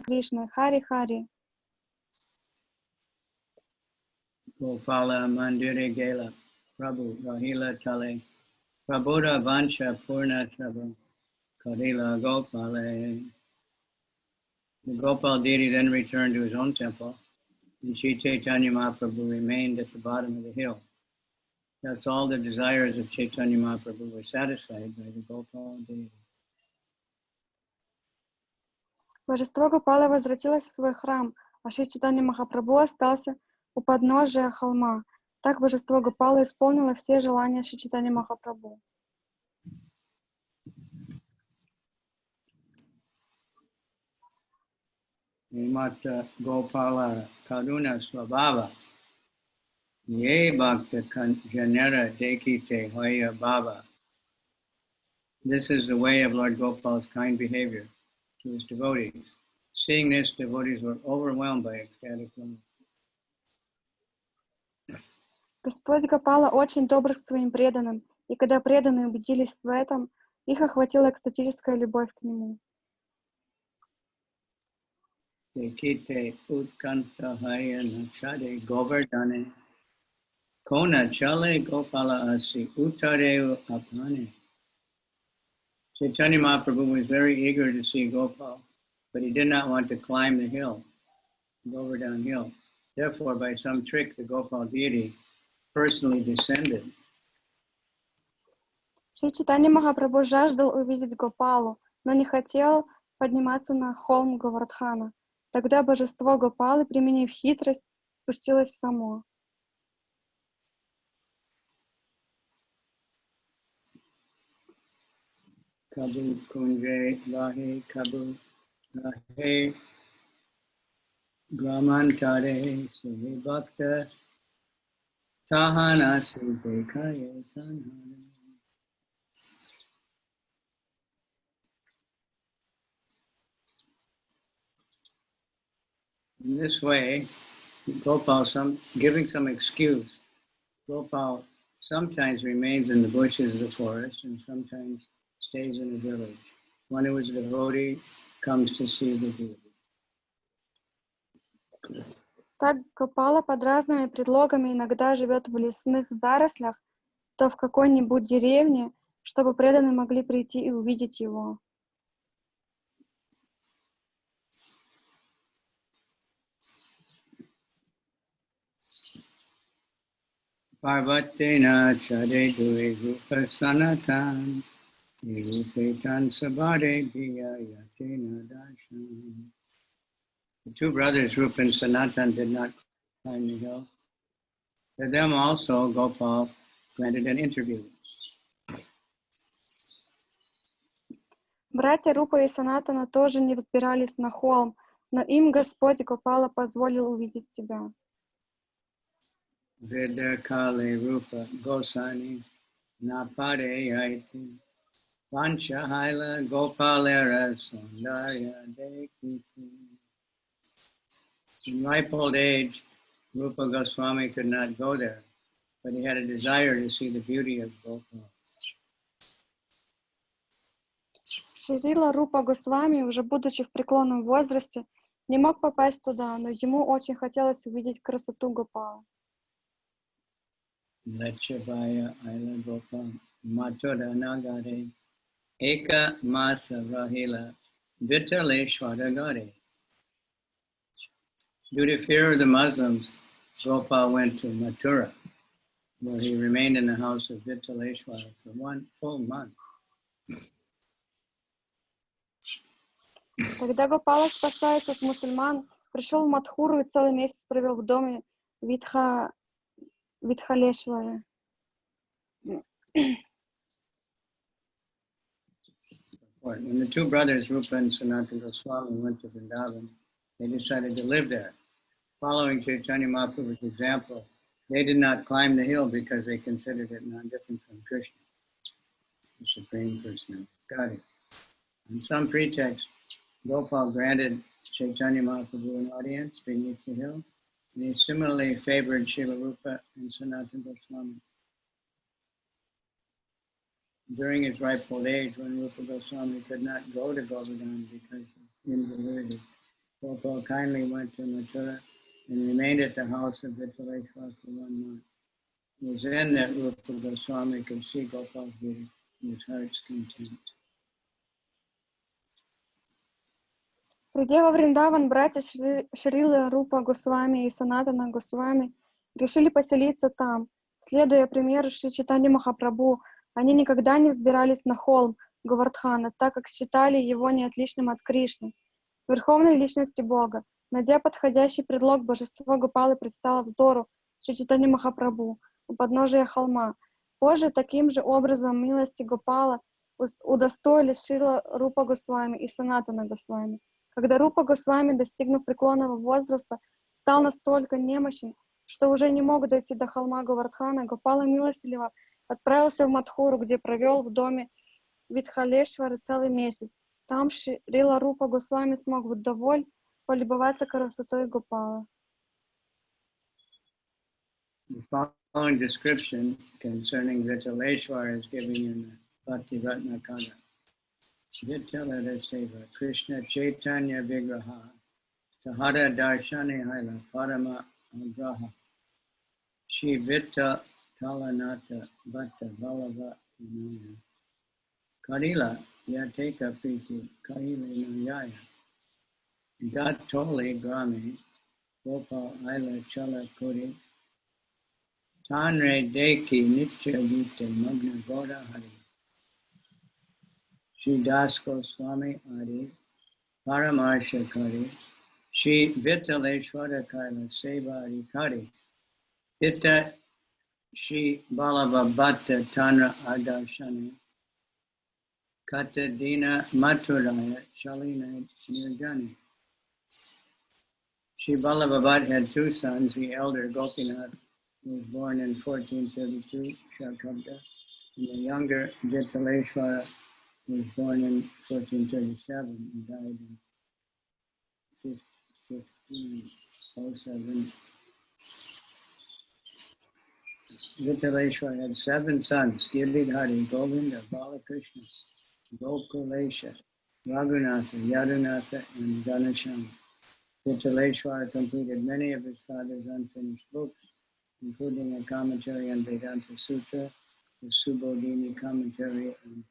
Кришны, Хари Хари. Gopala Mandire Gela, Prabhu Rahila Tale, Prabhuda Vancha Purna Taba, Karila Gopale. The Gopal deity then returned to his own temple, and Shri Chaitanya Mahaprabhu remained at the bottom of the hill. Thus all the desires of Chaitanya Mahaprabhu were satisfied by the Gopal deity. Божество Гопала возвратилось в свой храм, а Шри Чайтанья Махапрабху остался у подножия холма. Так божество Гопала исполнило все желания Шри Чайтанья Махапрабху. Mata Gopala Karuna Swabhava, Ye Bhakta Janera Dekite Hoya Baba. This is the way of Lord Gopal's kind behavior to his devotees. Seeing this, devotees were overwhelmed by ecstatic love. Господь Гопала очень добр к своим преданным, и когда преданные убедились в этом, их охватила экстатическая любовь к нему. Dekite Utkanta Haya Nachade Govardhane Kona Chale Gopala Asi Uttareu Apane. Chaitanya Mahaprabhu was very eager to see Gopal, but he did not want to climb the hill, Govardhan hill. Therefore, by some trick, the Gopal deity personally descended. Шри Чайтанья Махапрабху жаждал увидеть Гопалу, но не хотел подниматься на холм Говардхана. Тогда божество Гопалы, применив хитрость, спустилось само. Kabu Kunje Lahe Kabu Lahe Gramantare Sive Bhakta Tahana Sivekaya Sanhara. In this way, Gopal, giving some excuse, Gopal sometimes remains in the bushes of the forest and sometimes stays in a village. One who is a devotee comes to see the deity. Так Гопала под разными предлогами иногда живет в лесных зарослях, то в какой-нибудь деревне, чтобы преданные могли прийти и увидеть его. Parvatena chade due rupa sanatan Nirupetan sabare bhiya yatena darshan. The two brothers, Rupa and Sanatan, did not climb the hill. To them also, Gopal granted an interview. Братья Рупа и Санатана тоже не взбирались на холм, но им Господь Гопала позволил увидеть себя. Vidya Kale Rupa Gosani Napade Yaiti Pancha Haila Gopalera Sundarya Dekiti. In ripe old age, Rupa Goswami could not go there, but he had a desire to see the beauty of Gopal. Шрила Рупа Госвами, уже будучи в преклонном возрасте, не мог попасть туда, но ему очень хотелось увидеть красоту Гопала. Lechavaya Aila Gopal Mathura Nagare Eka Masa Rahila Vitaleshwaragare. Due to fear of the Muslims, Gopal went to Mathura, where he remained in the house of Vitaleshwara for 1 full month. Когда Гопала, спасаясь от мусульман, пришел в Мадхуру и целый месяц провел в доме Витхалешвары. When the two brothers, Rupa and Sanatana Goswami, went to Vrindavan, they decided to live there. Following Chaitanya Mahaprabhu's example, they did not climb the hill because they considered it non-different from Krishna, the Supreme Personality of Godhead. On some pretext, Gopal granted Chaitanya Mahaprabhu an audience beneath the hill, and he similarly favored Srila Rupa and Sanatana Goswami. During his ripe old age, when Rupa Goswami could not go to Govardhan because of invalidity, Gopal kindly went to Mathura and remained at the house of Vittaleshwar for 1 month. It was then that Rupa Goswami could see Gopal's beauty and his heart's content. Придя во Вриндаван, братья Шрила Рупа Госвами и Санатана Госвами решили поселиться там. Следуя примеру Шри Чайтаньи Махапрабху, они никогда не взбирались на холм Говардхана, так как считали его неотличным от Кришны, верховной личности Бога. Найдя подходящий предлог, божество Гопалы предстало взору Шри Чайтаньи Махапрабху у подножия холма. Позже таким же образом милости Гопала удостоились Шрила Рупа Госвами и Санатана Госвами. Когда Рупа Госвами, достигнув преклонного возраста, стал настолько немощен, что уже не мог дойти до холма Говардхана, Гопала милостливо отправился в Мадхуру, где провел в доме Витхалешвары целый месяц. Там Шрила Рупа Госвами смог вдоволь полюбоваться красотой Гопала. The following description concerning Vittaleshwar is given in the Bhakti Ratnakara. Vittala Seva Krishna Chaitanya Vigraha Tahara Darshani Haila Parama Agraha Shri Vitta Talanata Bhatta Valava Vinaya Karila Yateka Priti Karila Nayaya Datoli Grami Gopal Aila Chala Kuri Tanre Deki Nitya Gita Magna Goda Hari Shri Das Goswami Adi Paramarsha Kari Shri Vittaleshwara Kaila Seva Adhikari Itta Shri Balava Bhatta Tanra Adarshani Kata Dina Mathuraya Shalina Nirjani. Shri Balava Bhatta had 2 sons, the elder Gopinath, who was born in 1432, Shakabda, and the younger Vittaleshwara, who was born in 1437 and died in 1507. Vittaleshwara had 7 sons, Giridhari, Govinda, Balakrishna, Gokulesha, Raghunatha, Yadunatha, and Ganesham. Vittaleshwara completed many of his father's unfinished books, including a commentary on Vedanta Sutra, the Subodhini commentary on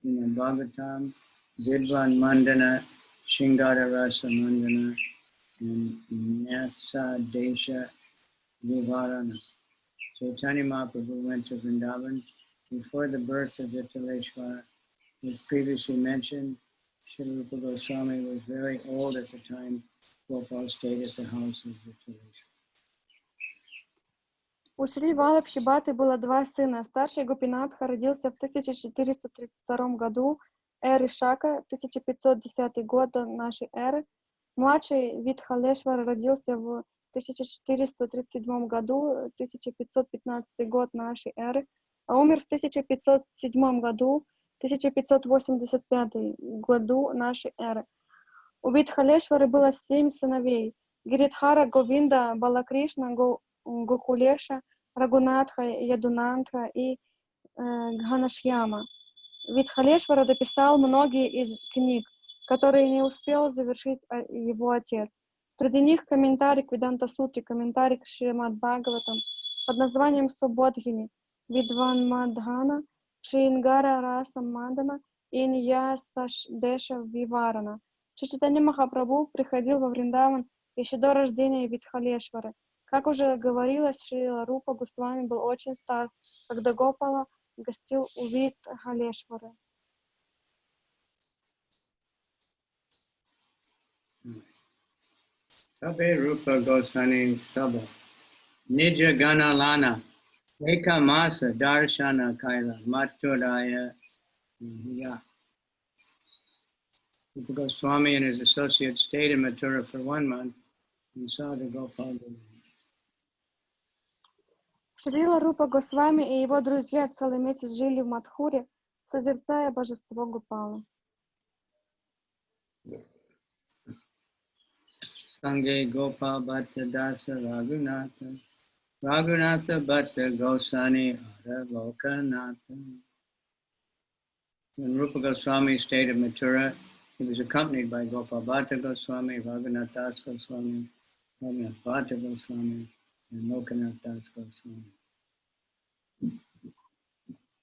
Srimad Bhagavatam, Vidvan Mandana, Shingara Rasa Mandana, and Nyasa Desha Vivarana. Chaitanya Mahaprabhu went to Vrindavan before the birth of Vittaleshwara. As previously mentioned, Srila Rupa Goswami was very old at the time Gopal stayed at the house of Vittaleshwara. У Шри Валабхи-баты было 2 сына. Старший Гопинатха родился в 1432 году эры Шака, 1510 год до нашей эры. Младший Витхалешвар родился в 1437 году, 1515 год нашей эры, а умер в 1507 году, 1585 году нашей эры. У Витхалешвары было 7 сыновей: Гиридхара, Говинда, Балакришна, Гокулеша, Рагунатха, Ядунантха и Гханашьяма. Витхалешвара дописал многие из книг, которые не успел завершить его отец. Среди них комментарий к Веданта Сутре, комментарий к Шримад Бхагаватам под названием Субодхини, Видван Мадхана, Шрингара Раса Мадана и Ньясаш Деша Виварана. Шри Чайтанья Махапрабху приходил во Вриндаван еще до рождения Витхалешвары. Как уже говорилось, Шрила Рупа Госвами был очень стар, когда Гопала гостил у Витхалешвары. Tabe Rupa Goswami Sabha Nija Gana Lana Eka Masa Darshana Kaila Mathuraya Hiya. Rupa Goswami and his associates stayed in Mathura for 1 month and saw the Gopal. Шрила Рупа Госвами и его друзья целый месяц жили в Мадхуре, созерцая божество Гопала. Sange Gopal Bhatta Dasa Raghunatha Raghunatha Bhatta Goswami Ara Lokanatha. When Rupa Goswami stayed at Mathura, he was accompanied by Gopal Bhatta Goswami, Raghunath Das Goswami, Raghunath Bhatta Goswami, and Lokanath Das Goswami.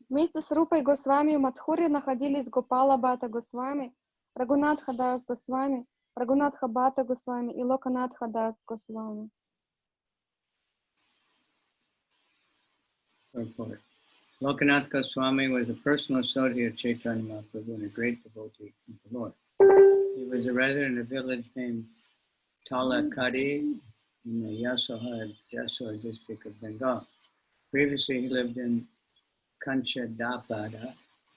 Вместе с Рупой Госвами в Мадхуре находились Гопала Бхатта Госвами, Рагунатха Дас Госвами, Рагунатха Бхатта Госвами и Локанатха Дас Госвами. Purport. Lokanath Goswami was a personal associate of Chaitanya Mahaprabhu and a great devotee of the Lord. He was a resident of a village named Talakadi in the Yasor district of Bengal. Previously, he lived in Kanchadapada.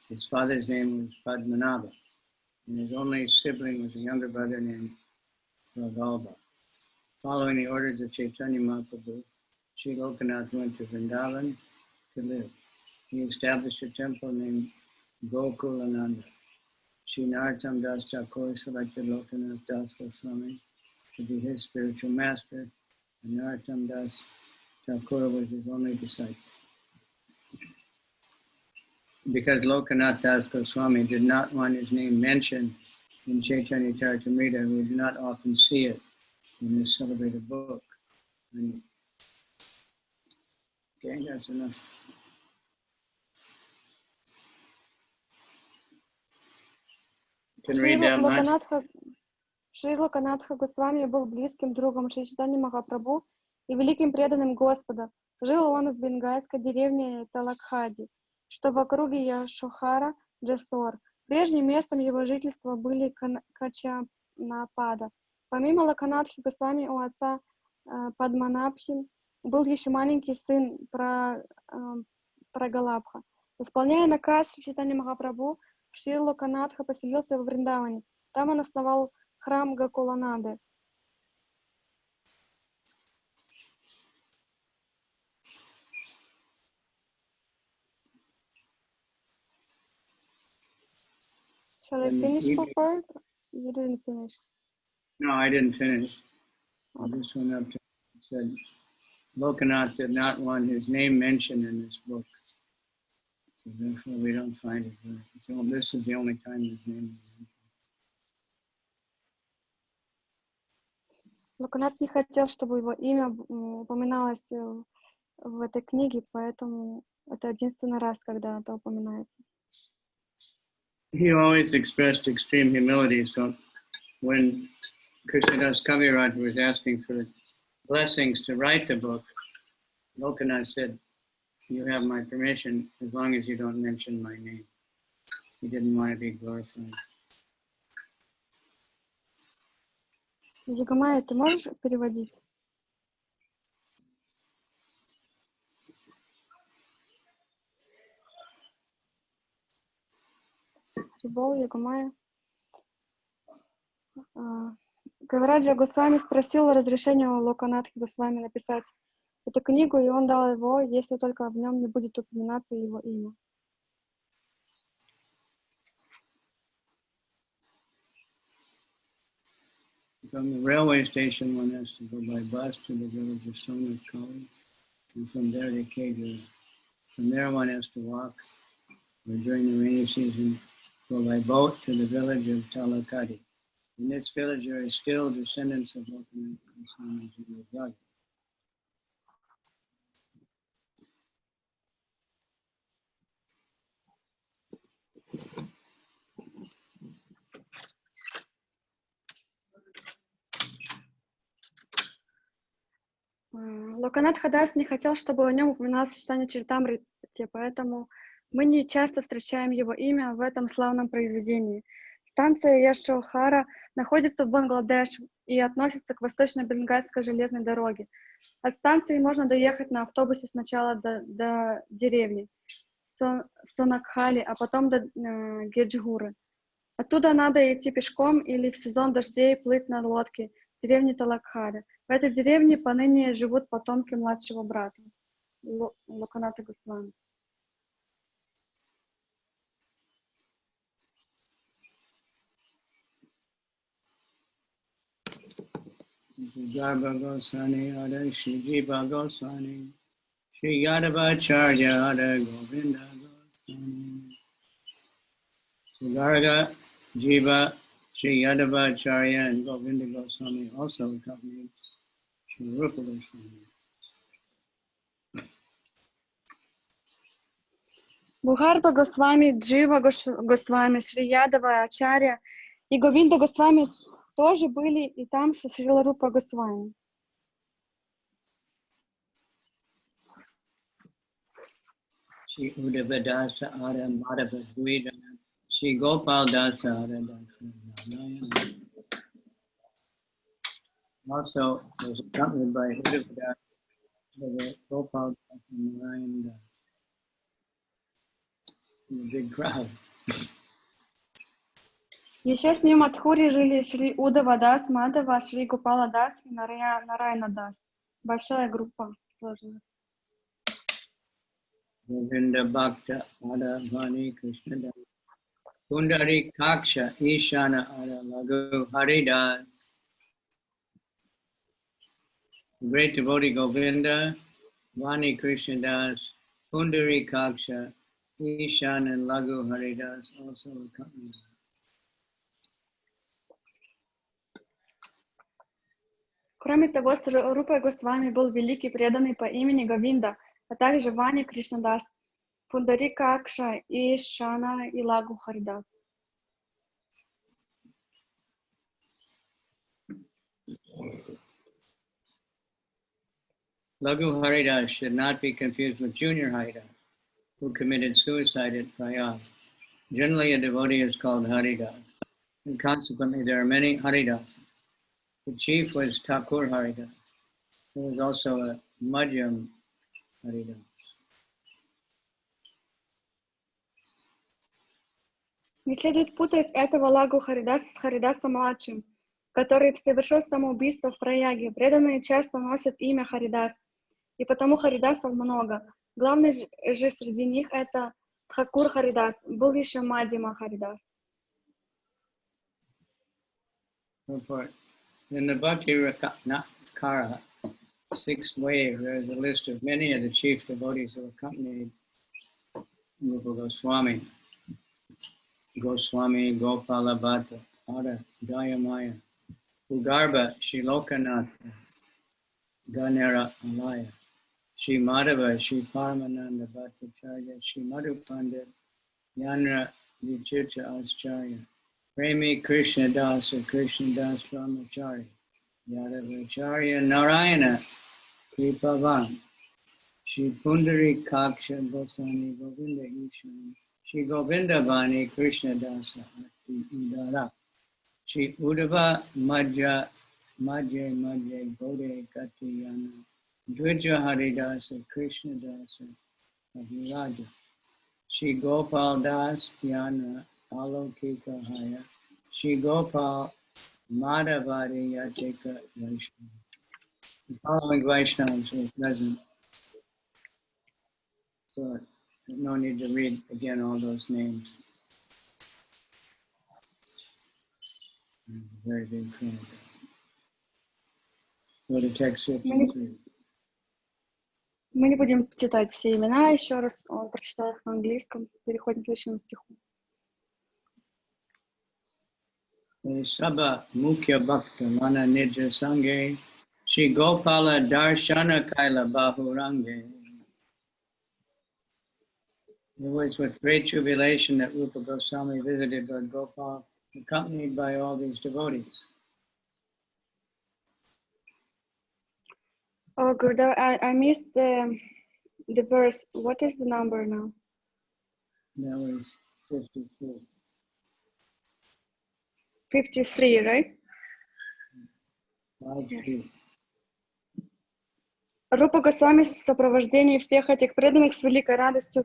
His father's name was Padmanabha, and his only sibling was a younger brother named Ragalba. Following the orders of Chaitanya Mahaprabhu, Sri Lokanath went to Vrindavan to live. He established a temple named Gokulananda. Sri Narottam Das Thakur selected Lokanath Das Goswami to be his spiritual master, and Narottam Das Thakur was his only disciple. Because Lokanath Das Goswami did not want his name mentioned in Chайтанья-чаритамрита, we do not often see it in this celebrated book. And, okay, that's enough. Шри Локанатха Госвами был близким другом Шри Чайтаньи Махапрабху и великим преданным Господа. Жил он в бенгальской деревне Талакхади, что в округе Яшохара, Джесор. Прежним местом его жительства были Качанапада. Помимо Локанатхи Госвами у отца Падманабхи был еще маленький сын Прагалабха. Исполняя наказ Шри Чайтаньи Махапрабху, Шри Локанатха поселился во Вриндаване. Там он основал храм Гокулананды. Shall I finish the part? You didn't finish. No, I didn't finish. Okay. I just went up to and said, Lokanath did not want his name mentioned in this book. So therefore we don't find it there. So this is the only time his name is mentioned. Локанат не хотел, чтобы его имя упоминалось в этой книге, поэтому это единственный раз, когда это упоминается. He always expressed extreme humility, so when Krishnadas Kaviraj was asking for blessings to write the book, Lokanath said, you have my permission as long as you don't mention my name. He didn't want to be glorified. Ягомая, ты можешь переводить? Рибол, Ягомая. Кавираджа Госвами спросил разрешения у Локанатхи Госвами написать эту книгу, и он дал его, если только в нем не будет упоминаться его имя. From the railway station, one has to go by bus to the village of Sonakali, and from there to Kedra. From there, one has to walk, or during the rainy season, go by boat to the village of Talakadi. In this village, there are still descendants of Lokanath Goswami and their brother. Локанат Хадас не хотел, чтобы о нем упоминалось в читании Чаритамрите, поэтому мы не часто встречаем его имя в этом славном произведении. Станция Яшохара находится в Бангладеш и относится к восточно-бенгальской железной дороге. От станции можно доехать на автобусе сначала до деревни Сонакхали, а потом до Геджгуры. Оттуда надо идти пешком или в сезон дождей плыть на лодке в деревне Талакхари. В этой деревне поныне живут потомки младшего брата Локаната Госвами. Garba Goswami Ada Shri Goswami Shri Yadavacharya Ada Govinda Goswami Garga Jiva Shri Yadavacharya and Govinda Goswami also accompanied Shri Rupa Goswami. Бхарпа Госвами, Джива Госвами, Шри Ядава Ачарья и Говинда Госвами тоже были и там со Шрила Рупа Госвами. Shri Udavadasa Ara Madhava Dvidana, Shri Gopal Dasa Ara Dasa Narayana. Also was accompanied by Udavadasa Gopal Dasa Narayana Das. In a big crowd. Еще с ним от Хури жили Шри Удава Дас, Мадава, Шри Гопала Дас и Нарайана Дас. Большая группа сложилась. Govinda Bhakta Ada Vani Krishna Das. Kundari Kaksha Ishana Ada Lagu Haridas. The great devotee Govinda, Vani Krishna Das, Kundari Kaksha, Ishan and Lagu Haridas also accompanied. Кроме того, с Рупой Госвами был великий преданный по имени Говинда, а также Вани Кришнадас, Пундарика Акша, Ишана и Лагу Харидас. Lagu Haridas should not be confused with Junior Haridas, who committed suicide at Prayag. Generally, a devotee is called Haridas, and consequently there are many Haridasas. The chief was Thakur Haridas. There was also a Madhyam Haridas. Не следует путать этого Лагу Харидаса с Харидасом младшим, который совершил самоубийство в Праяге. Преданные часто носят имя Харидас, и потому Харидасов много. Главный же среди них это Тхакур Харидас, был еще Мадьяма Харидас. In the Bhakti-Kara, sixth wave, there is a list of many of the chief devotees who accompanied Rupa Goswami. Goswami, Gopala Bhatta, Ada, Dayamaya, Ugarbha, Shri Lokanatha, Ganera Alaya, Shri Madhava, Shri Paramananda Bhattacharya, Shri Madhu Pandit, Yanra Vichitra Ascharya, Premi Krishna Das or Krishna Das Brahmachari, Yadavacharya Narayana, Kripavan, Shri Pundari Kaksha Goswami Govinda Ishan, Shri Govindavane Krishna Dasa Ati Udara, Shri Udava Madhya Bode Katiyana, Dvija Haridasa Krishna Dasa Abhiraja, Shri Gopal Das Yana Alokika Haya, Shri Gopal Madhavadi Yachika Vaishnava. The following Vaishnavas were present. So no need to read again all those names. Very big crowd. Go to text 53. Мы не будем читать все имена еще раз, он прочитал их на английском. Переходим к следующему стиху. Sabha Mukhya Bhakta Mana Nidja Sange Shri Gopala Darshana Kaila Bahurange. It was with great tribulation that Rupa Goswami visited Lord Gopal, accompanied by all these devotees. Oh, Gurudev, I missed the verse. What is the number now? That was 53. 53, right? 53. Рупа Госвами в сопровождении всех этих преданных с великой радостью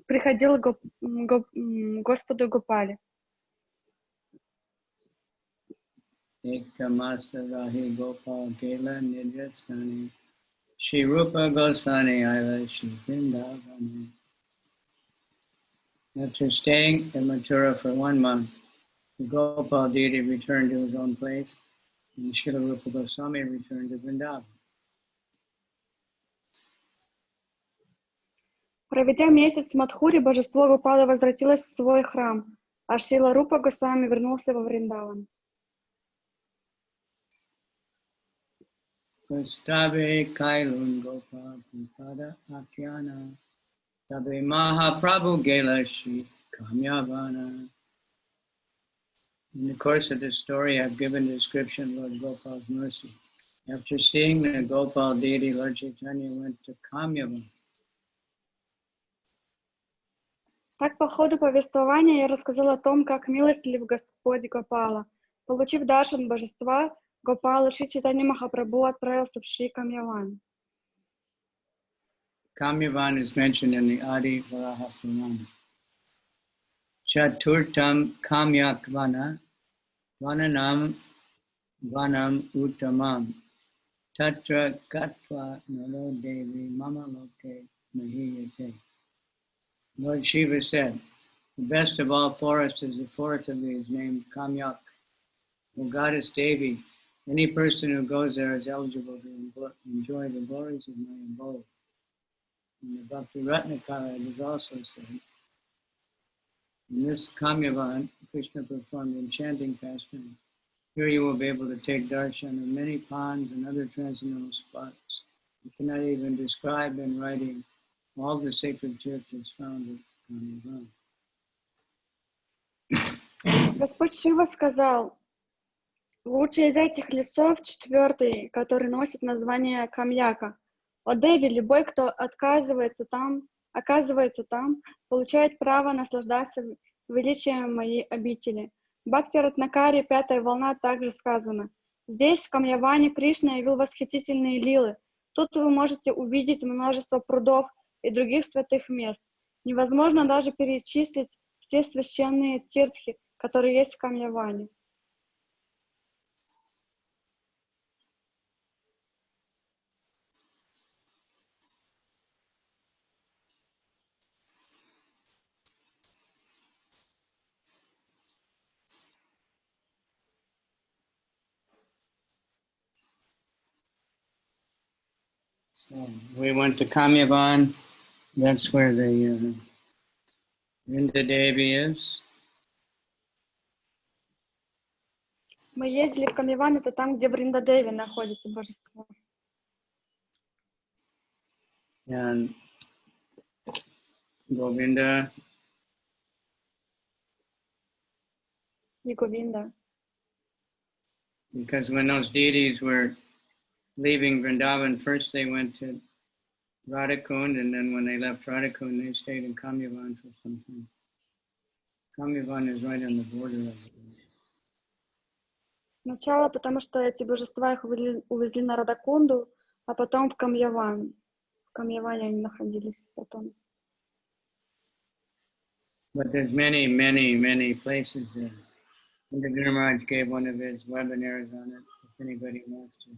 приходил к Господу Гопале. Ekamasaраhi Gopal Kela Nidjastani Shri Rupa Goswami Ila Śrī Vṛndāvana. After staying in Mathura for 1 month, the Gopal deity returned to his own place, and Srila Rupa Goswami returned to Vrindavan. Проведя месяц в Мадхуре, божество Гопала возвратилось в свой храм, а Шрила Рупа Госвами вернулся во Вриндаван. Prastave Kailun Gopal Pada Akyana Tabe Mahāprabhu Gela Śrī Kamyavana. In the course of this story, I've given a description of Lord Gopal's mercy. After seeing the Gopal deity, Lord Chaitanya went to Kamyavana. Так, по ходу повествования я рассказала о том, как милостлив Господь Гопала. Получив даршан божества, Гопала Шри Чайтанья Махапрабху отправился в Шри Камьяван. Kamyavan is mentioned in the Adi Varaha Purana. Chaturtam Kamyakvana Vananam Vanam Uttamam Tatra Gatva Nalo Devi Mama Loke Mahiyate. Lord Shiva said, the best of all forests is the forest of these named Kamyak. O Goddess Devi, any person who goes there is eligible to enjoy the glories of my abode. In the Bhakti Ratnakara it is also said, in this Kamyavan, Krishna performed enchanting pastimes. Here you will be able to take darshan of many ponds and other transcendental spots. You cannot even describe in writing all the sacred churches found at Kamyavan. Господь Шива сказал, лучший из этих лесов четвертый, который носит название Камьяка. О Деви, любой, кто оказывается там, получает право наслаждаться величием моей обители. В Бхакти Ратнакаре 5-я волна также сказано. Здесь, в Камьяване, Кришна явил восхитительные лилы. Тут вы можете увидеть множество прудов и других святых мест. Невозможно даже перечислить все священные тиртхи, которые есть в Камьяване. So we went to Kamyavan. That's where the Vrindadevi is. Мы ездили в Камьяван, это там, где Вриндадеви находится, божество. And Govinda И Говинда. because when those deities were leaving Vrindavan, first they went to Radhakund, and then when they left Radhakund, they stayed in Kamyavan for some time. Kamyavan is right on the border of the Сначала, потому что эти божества их увезли на Радакунду, а потом в Камьяван. В Камьяване они находились потом. But there's many, many, many places there. And the Guru Maharaj gave one of his webinars on it. If anybody wants to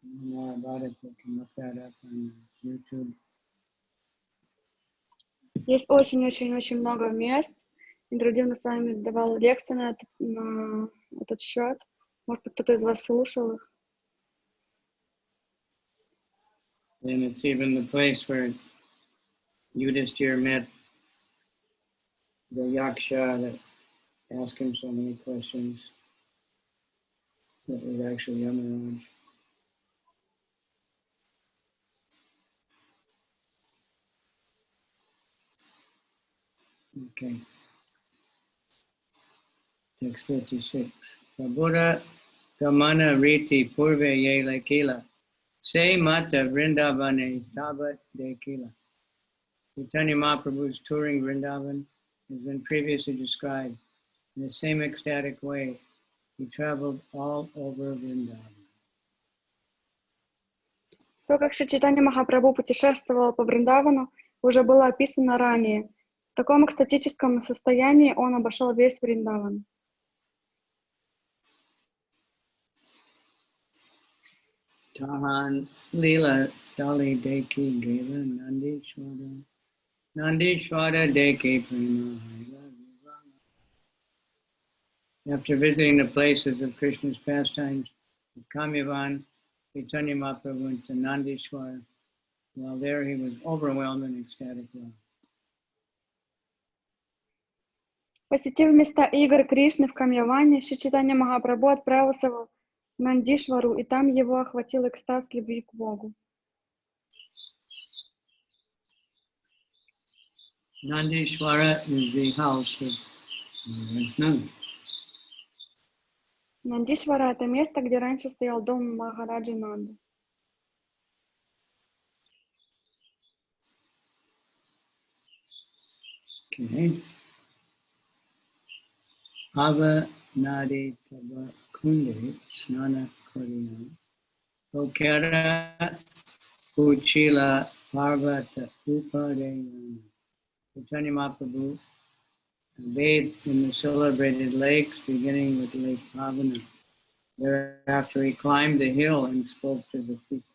know more about it, they can look that up on YouTube. Есть очень-очень-очень много мест. Индрудивна с вами давал лекции на этот счет. Может быть, кто-то из вас слушал их. And it's even the place where Yudhishthira met the Yaksha that asked him so many questions. That was actually Yamaraj. Okay. Text 56. Prabhuda Gamana Riti Purve Ye Lekila. Se Mata Vrindavane Tabat Dekila. Chaitanya Mahaprabhu's touring Vrindavan has been previously described. In the same ecstatic way, he traveled all over Vrindavan. То, как Шри Чайтанья Махапрабху путешествовал по Вриндавану, уже было описано ранее. В таком экстатическом состоянии он обошел весь Вриндаван. Tahan Lila Stali Deki Gela Nandishwara Deki Prima Haila Vivana. After visiting the places of Krishna's pastimes at Kamyavan, Chaitanya Mahaprabhu went to Nandishwara. While there, he was overwhelmed in ecstatic love. Посетив места игр Кришны в Камьяване, Шри Чайтанья Махапрабху отправился в Нандишвару, и там его охватил экстаз любви к Богу. Nandishvara is the house of Nanda. Нандишвара — это место, где раньше стоял дом Махараджи Нанды. Okay. Ava Nadi Taba Kunde Snana Korina Okara Uchila Parvata Upadayana. Chaitanya Mahaprabhu bathed in the celebrated lakes, beginning with Lake Pavana. Thereafter, he climbed the hill and spoke to the people.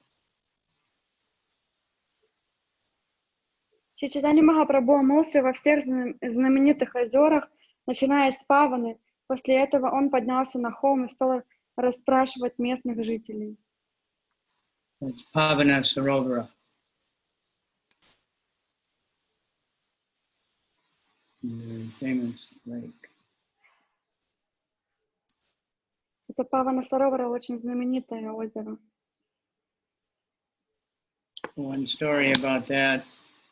Шри Чайтанья Махапрабху омылся во всех знаменитых озерах, начиная с Паваны. После этого он поднялся на холм и стал расспрашивать местных жителей. That's Pavana Sarovara. The famous lake. Это Павана Саровара, очень знаменитое озеро. One story about that.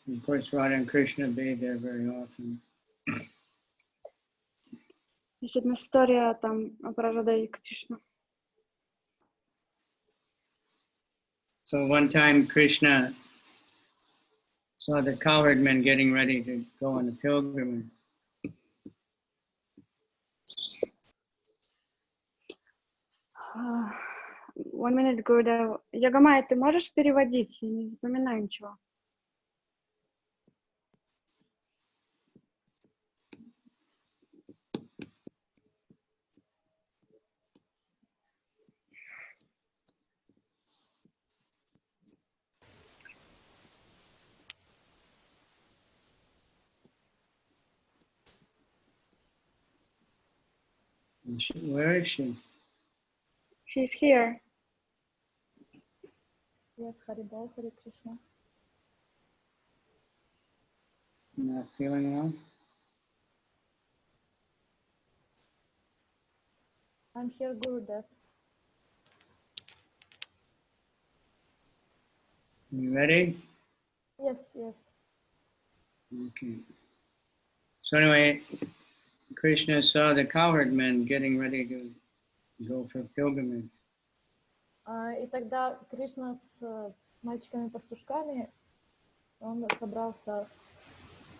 Of course, Radha and Krishna bathe there very often. Есть одна история там про Рада и Кришну. So one time Krishna saw the cowherd men getting ready to go on a pilgrimage. One minute, Гурудев. Ягамай, ты можешь переводить? Я не запоминаю ничего. Where is she? She's here. Yes, Haribol, Hare Krishna. Not feeling well? I'm here, Gurudev. You ready? Yes, yes. Okay. So anyway, Krishna saw the cowherd men getting ready to go for pilgrimage. И тогда Кришна с мальчиками-пастушками, он собрался,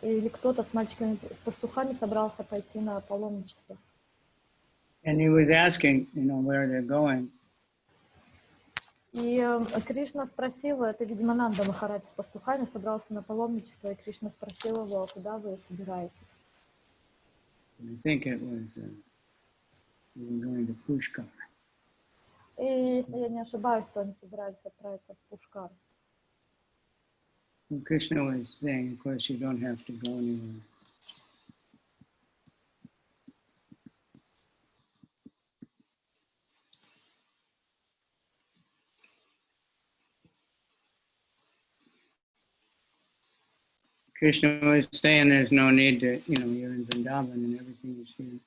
или кто-то с мальчиками, с пастухами собрался пойти на паломничество. And he was asking, where they're going. И Кришна спросил, это, видимо, Нанда Махарадж с пастухами собрался на паломничество, и Кришна спросил его, куда вы собираетесь? I think it was we were going to Pushkar. И, если я не ошибаюсь, то они собирались отправиться в Пушкар. And Krishna was saying, of course, you don't have to go anywhere. Krishna was saying there's no need to, you're in Vrindavan and everything is here.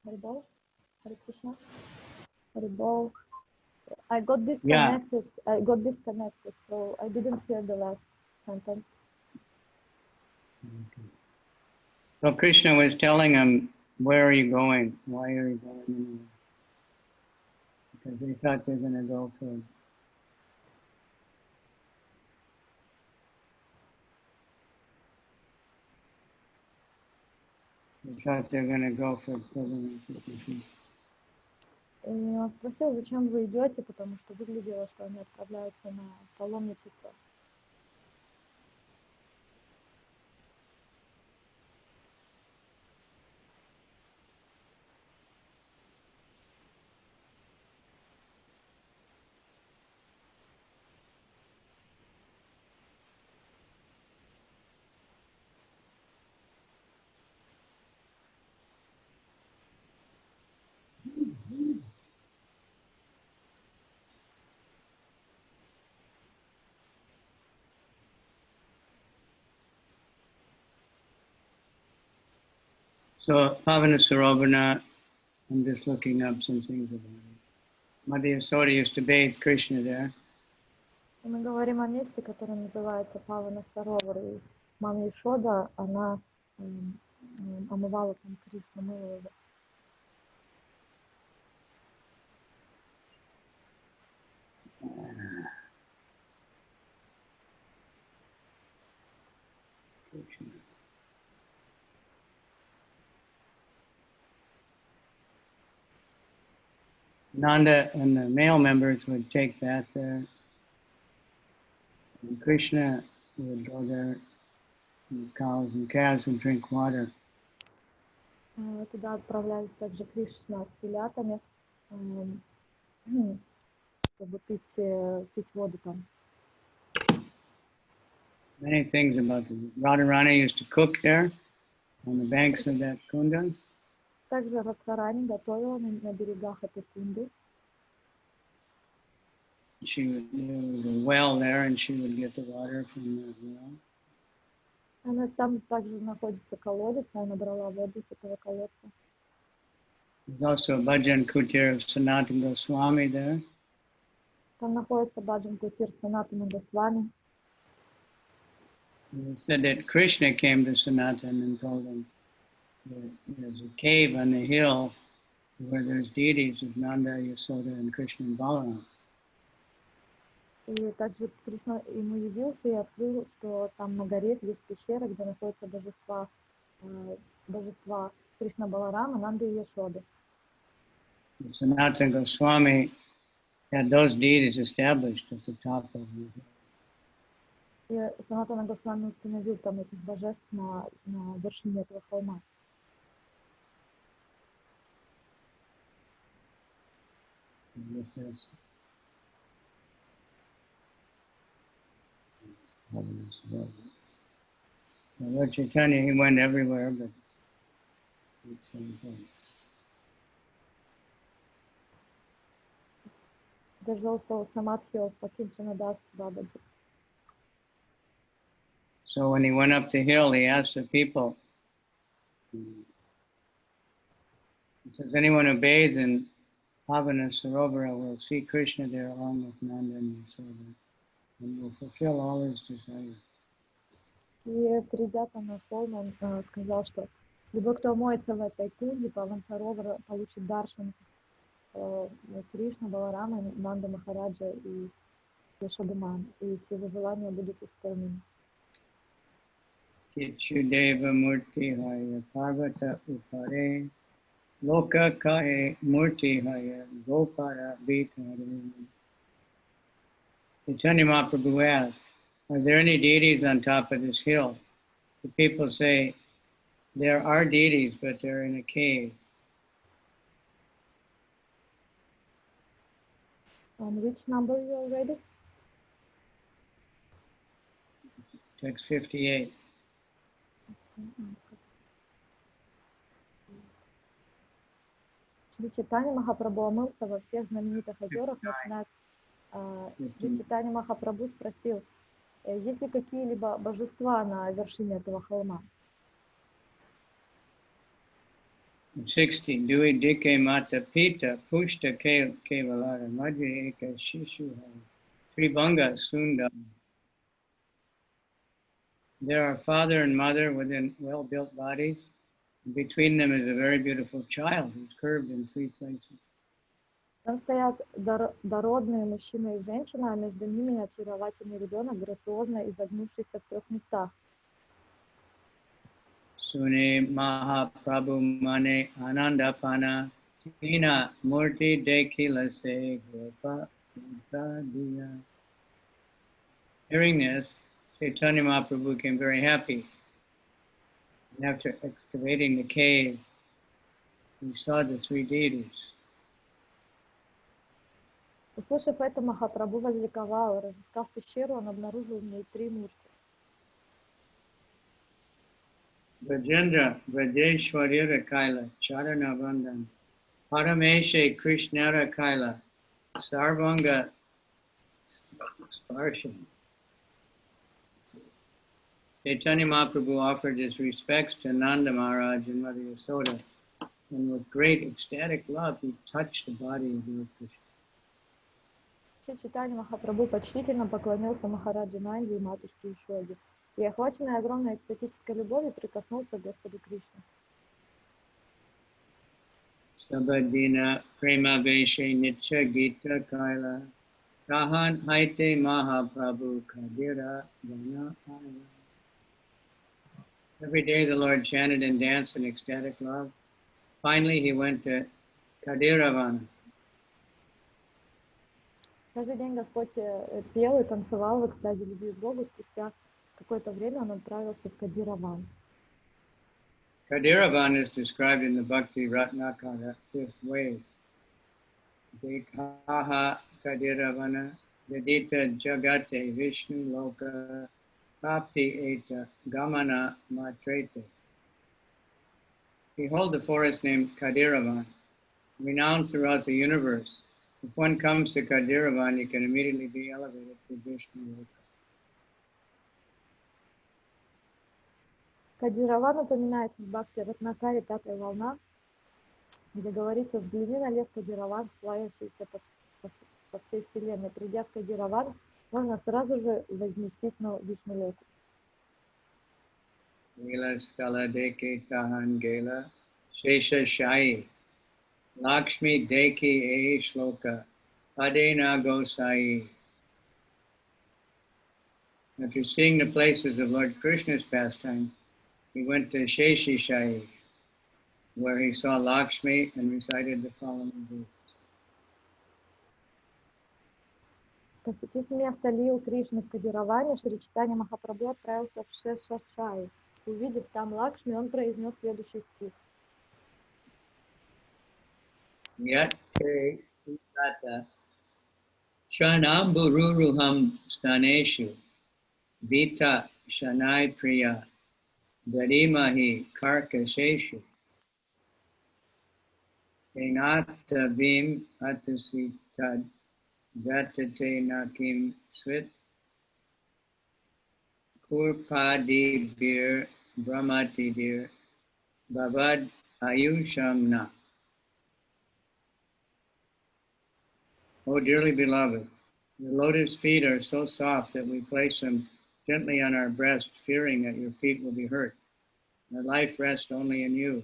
Haribol, Hare Krishna, Haribol. I got disconnected. Yeah. I got disconnected, so I didn't hear the last sentence. Okay. So Krishna was telling him, where are you going? Why are you going anywhere? Because they thought they're going to go for pilgrimage. И он спросил, зачем вы идете, потому что выглядело, что они отправляются на паломничество. So, Pavana Sarovana, I'm just looking up some things about it. Madhya Soda used to bathe Krishna there. Мы говорим о месте, которое называется Павана Саровар. И мама Ишода, она омывала там Кришну, мыла его. Nanda and the male members would take bath there. And Krishna would go there, and cows and calves would drink water. Туда отправлялись также Кришна с телятами, чтобы пить воду там. Many things about the Radharani used to cook there on the banks of that kunda. Также Радхарани готовила на берегах этой кунды. There was a well there, and she would get the water from the well. Там также находится колодец, она брала воду с этого колодца. There's also a bhajan kutir of Sanatana Swami there. Там находится баджан кутир Санатана Госвами. It said that Krishna came to Sanatana and told him that there's a cave on the hill where there's deities of Nanda, Yasoda, and Krishna and Balaram. И также Кришна ему явился и открыл, что там на горе есть пещера, где находятся божества Кришна Баларама, Нанды и Яшоды. Sanatana Goswami had those deities established at the top of the hill. И Санатана Госвами установил там этих божеств на вершине этого холма. So Lord Chaitanya, he went everywhere, but it's same place. There's also Samadhi of Pakinchanadas Babaji. So when he went up the hill, he asked the people, he says, anyone who bathes in Pavana Sarovara will see Krishna there along with Nanda and Yasoda, and will fulfill all his desires. И придя там на холм, он сказал, что любой, кто омоется в этой кунде, Паван Саровара, получит даршан Кришна, Баларама, Нанда Махараджа и Яшодаман, и все его желания будут исполнены. Kichudeva Murti Haya Parvata Upare Loka Kahe Murti Haya Gopara Vitare. Chaitanya Mahaprabhu asked, are there any deities on top of this hill? The people say, there are deities, but they're in a cave. On which number you already? Text 58. Шри Чайтанья Махапрабху омылся во всех знаменитых озерах, начиная с Шри Чайтанья Махапрабху спросил, есть ли какие-либо божества на вершине этого холма? 60. Dui dike mata pita pushta kevalara madhya eka shishu Tribhanga sunda. There are father and mother within well-built bodies. Between them is a very beautiful child who's curved in 3 places. Там стоят дородные мужчина и женщина, а между ними очаровательный ребенок, грациозно изогнувшийся в 3 местах. Sune Mahaprabhu mane anandapana tina murti dekila se gopa diya. Hearing this, Chaitanya Mahaprabhu became very happy. And after excavating the cave, he saw the 3 deities. Услышав это, Махапрабху возликовал. Разыскав пещеру, он обнаружил в ней 3 мурти. Brajendra, Brajeshwarira Kaila, Charana Vandan, Parameshe Krishnara Kaila, Sarvanga Sparshan. Chaitanya Mahaprabhu offered his respects to Nanda Maharaj and Mother Yasoda, and with great ecstatic love, he touched the body of Lord Krishna. Шри Чайтанья Махапрабху почтительно поклонился Махараджи Нанде и матушке Ишоде, и, охваченный огромной экстатической любовью, прикоснулся к Господу Кришне. Sabadina prema veshe nitya gita kaila kahan haite Mahaprabhu kadira vana aya. Every day the Lord chanted and danced in ecstatic love. Finally he went to Caritamrita. Каждый день Господь пел и танцевал в экстазе любви к Богу. Спустя какое-то время он отправился в Кадираван. Caritamrita is described in the Bhakti Ratnakara, fifth wave. Dekaha Caritamrita Vedita Jagate Vishnu Loka Prapti Eta Gamana Matrete. Behold the forest named Caritamrita, renowned throughout the universe. If one comes to Caritamrita, he can immediately be elevated to Vishnu Loka. Кадираван упоминается в Бхакти Ратнакаре, пятая волна, где говорится: взгляни на лес Кадираван, сплавившийся по всей вселенной. Придя в Кадираван, можно сразу же вознестись на Вишну-локу. Gela Skala Deke Tahan Gela Shesha Shai Lakshmi Deki E Shloka Padena Gosai. After seeing the places of Lord Krishna's pastime, he went to Sheshishai, where he saw Lakshmi and recited the following verse. Посетив место лил Кришны в Кадираване, Шри Чайтанья Махапрабху отправился в Шешашай. Увидев там Лакшми, он произнес следующий стих. Yatte Utata Shanambururuham Staneshu Vita Shanai Priya Dadimahi Karkasheshu Enata Vim Atasitad Vatate Nakim Swit Kurpadi Bir Brahmati Dir Bavad Ayushamna. O dearly beloved, your lotus feet are so soft that we place them gently on our breast, fearing that your feet will be hurt. Our life rests only in you.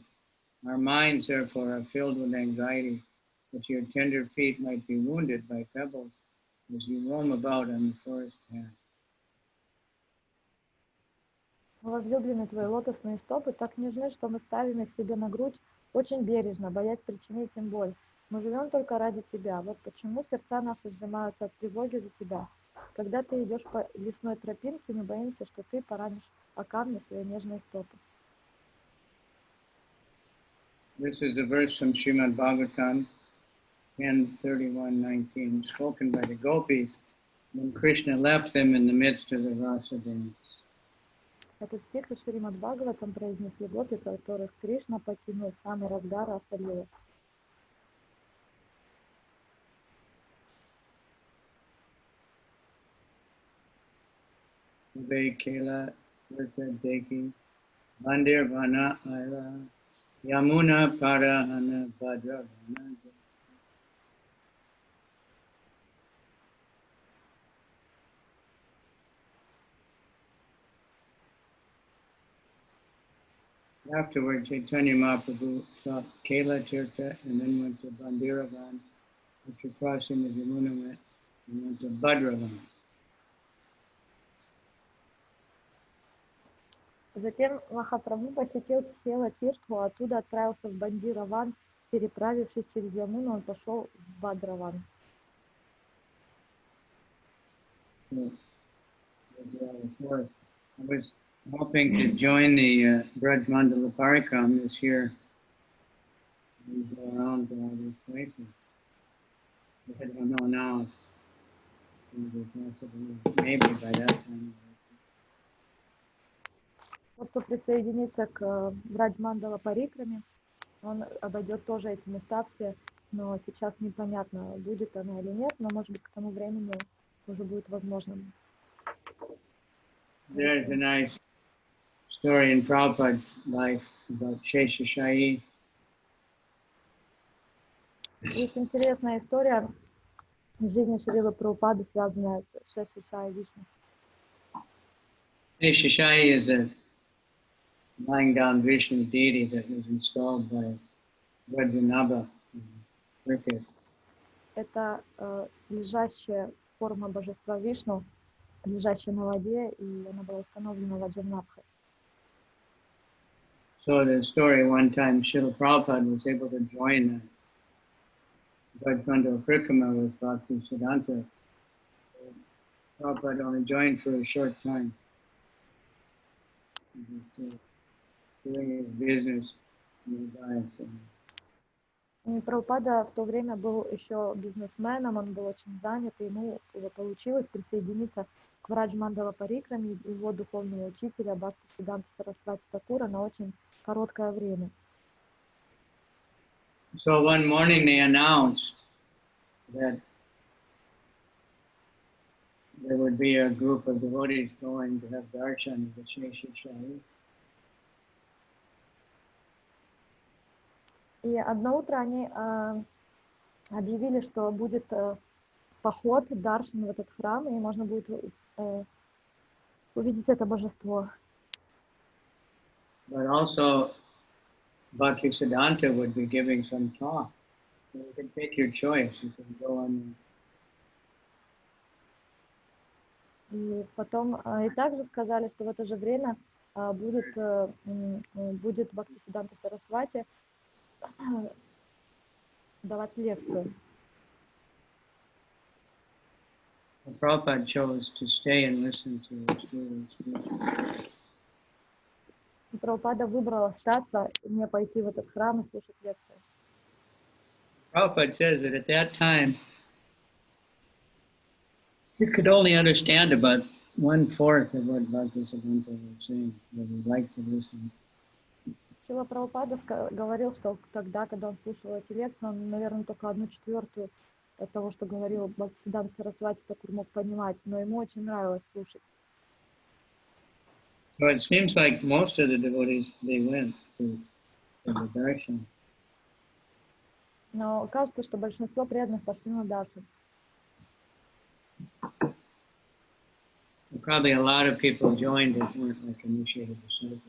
Our minds, therefore, are filled with anxiety that your tender feet might be wounded by pebbles as you roam about on the forest path. Возлюбленные твои лотосные стопы так нежны, что мы ставим их себе на грудь очень бережно, боясь причинить им боль. Мы живем только ради тебя. Вот почему сердца наши сжимаются от тревоги за тебя. Когда ты идешь по лесной тропинке, мы боимся, что ты поранишь о камни свои нежные стопы. This is a verse from Srimad Bhagavatam 10:31-19, spoken by the gopis when Krishna left them in the midst of the rasa dance. Этот стих из Шримад Бхагаватам произнесли гопи, которых Кришна покинул в самый разгар раса-лилы. Kela Virta Deki Bandir Vana Aira Yamuna Parahana Bhadra Vana. Afterward, Chaitanya Mahaprabhu sought Kela Tirtha and then went to Bandiravan. After crossing the Yamuna, and went to Bhadravan. Затем Махапрабху посетил Кхела-тиртху, а оттуда отправился в Бандираван. Переправившись через Ямуну, он пошел в Бадраван. I was hoping to join the Braj Mandala Parikram this year and go around to all these places. I don't know now if it's going to be possible. Maybe by that time. Тот, кто присоединится к Браджмандала Парикраме, он обойдет тоже эти места все, но сейчас непонятно, будет она или нет, но может быть к тому времени уже будет возможно. There's a nice story in Prabhupada's life about Sheshashai. Есть интересная история из жизни Шрилы Прабхупады, связанная с Шешишай Вишну. Sheshashai is a lying down Vishnu deity that was installed by Vajranabha in cricket. Это лежащая форма божества Вишну, лежащая на воде, и она была установлена Ваджранабхой. So the story, one time Srila Prabhupada was able to join Vaikuntha Prikrama with Bhakti Siddhanta. Prabhupada only joined for a short time. He was doing his business nearby. И Прабхупада в то время был еще бизнесменом, он был очень занят, и ему получилось присоединиться к Враджмандала Парикраме, его духовного учителя Бхакти Сиддханта Сарасвати Такура, на очень короткое время. So one morning they announced that there would be a group of devotees going to have darshan of the Sheshashai. И одно утро они объявили, что будет поход, даршан в этот храм, и можно будет увидеть это божество. But also Bhakti Siddhanta would be giving some talk. So you can take your choice. You can go on. И потом и также сказали, что в это же время будет Бхакти Сиддханта Сарасвати давать лекцию. So Prabhupada chose to stay and listen to his. И Прабхупада выбрал остаться, не пойти в этот храм и слушать лекции. Prabhupada says that at that time, you could only understand about 1/4 of what Bhakti Siddhanta was saying, but he liked to listen. Шрила Прабхупада говорил, что тогда, когда он слушал эти лекции, он, наверное, только 1/4 от того, что говорил Бхактисиддханта Сарасвати Такур, мог понимать, но ему очень нравилось слушать. So it seems like most of the devotees, they went to the darshan. Но кажется, что большинство преданных пошли на даршан. Probably a lot of people joined that weren't like initiated disciples.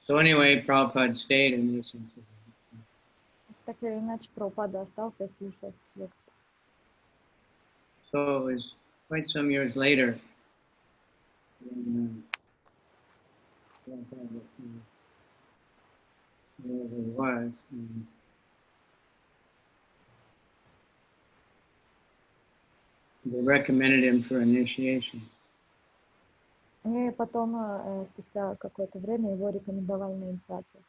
So anyway, Prabhupada stayed and listened to them. Так или иначе, Прабхупада остался и слушал лекции. So it was quite some years later when Prabhupada wherever he was, they recommended him for initiation. И потом, спустя какое-то время, его рекомендовали на инициацию.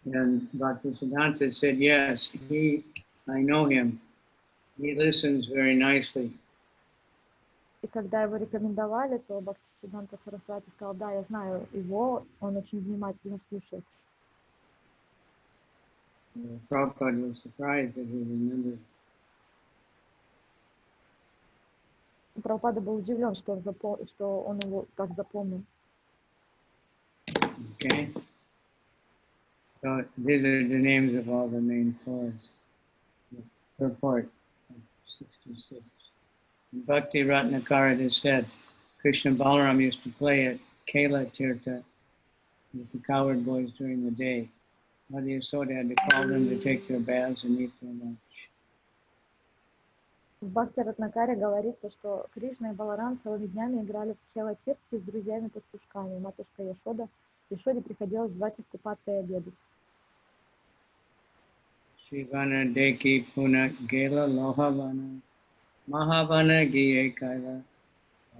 And Bhaktisiddhanta said, yes, I know him. He listens very nicely. И когда его рекомендовали, то Бхактисиддханта Сарасвати сказал, да, я знаю его, он очень внимательно слушает. Prabhupada was surprised that he remembered. Прабхупада был удивлен, что он его так запомнил. Okay. So these are the names of all the main fours. Purport of 66. In Bhakti Ratnakara it is said, Krishna Balaram used to play at Kela Tirtha with the cowherd boys during the day. Mother Yasoda had to call them to take their baths and eat their lunch. В Бхакти Ратнакаре говорится, что Кришна и Баларам целыми днями играли в Кхела-тиртхе с друзьями-пастушками. Матушка Яшоде приходилось звать их купаться и обедать. Shivana Deki Puna Gela Lohavana Mahavana Giye Kaila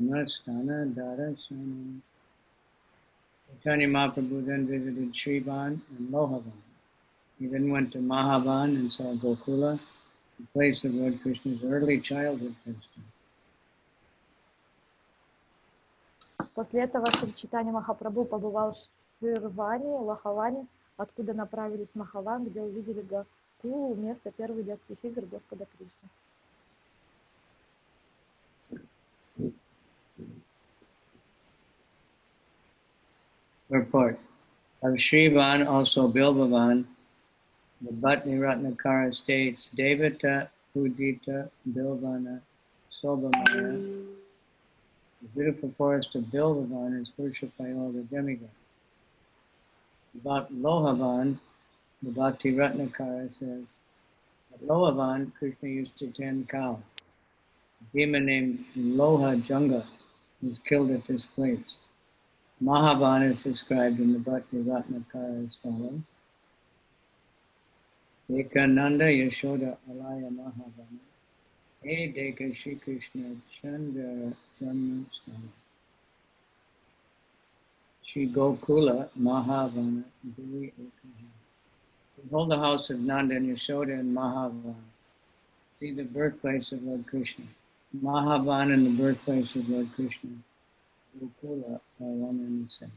Anastana Darasana. Chaitanya Mahaprabhu then visited Shrivan and Lohavan. He then went to Mahavan and saw Gokula, the place of Lord Krishna's early childhood festival. После этого Шри Чайтанья Махапрабху побывал в Шрирване, Лохаване, откуда направились в Махаван, где увидели Кулу место первых детских игр Господа Кришны. Report. Of Śrī Vṛndāvana, also Bilbhavan, the Bhatni Ratnakara states, Devata Pujita Bilbhana Sobhamaya. The beautiful forest of Bilbhavan is worshipped by all the demigods. About Lohavan, the Bhakti Ratnakara says, at Lohavan, Krishna used to tend cows. A demon named Loha Junga was killed at this place. Mahavan is described in the Bhakti Ratnakara as follows. Ekananda Yashoda Alaya Mahavana, E Deka Shri Krishna Chandra Janma Stana, Shri Gokula Mahavana Duri Ekaha. Behold the house of Nanda and Yashoda and Mahavana. See the birthplace of Lord Krishna. Mahavana and the birthplace of Lord Krishna. Gokula are one and the same.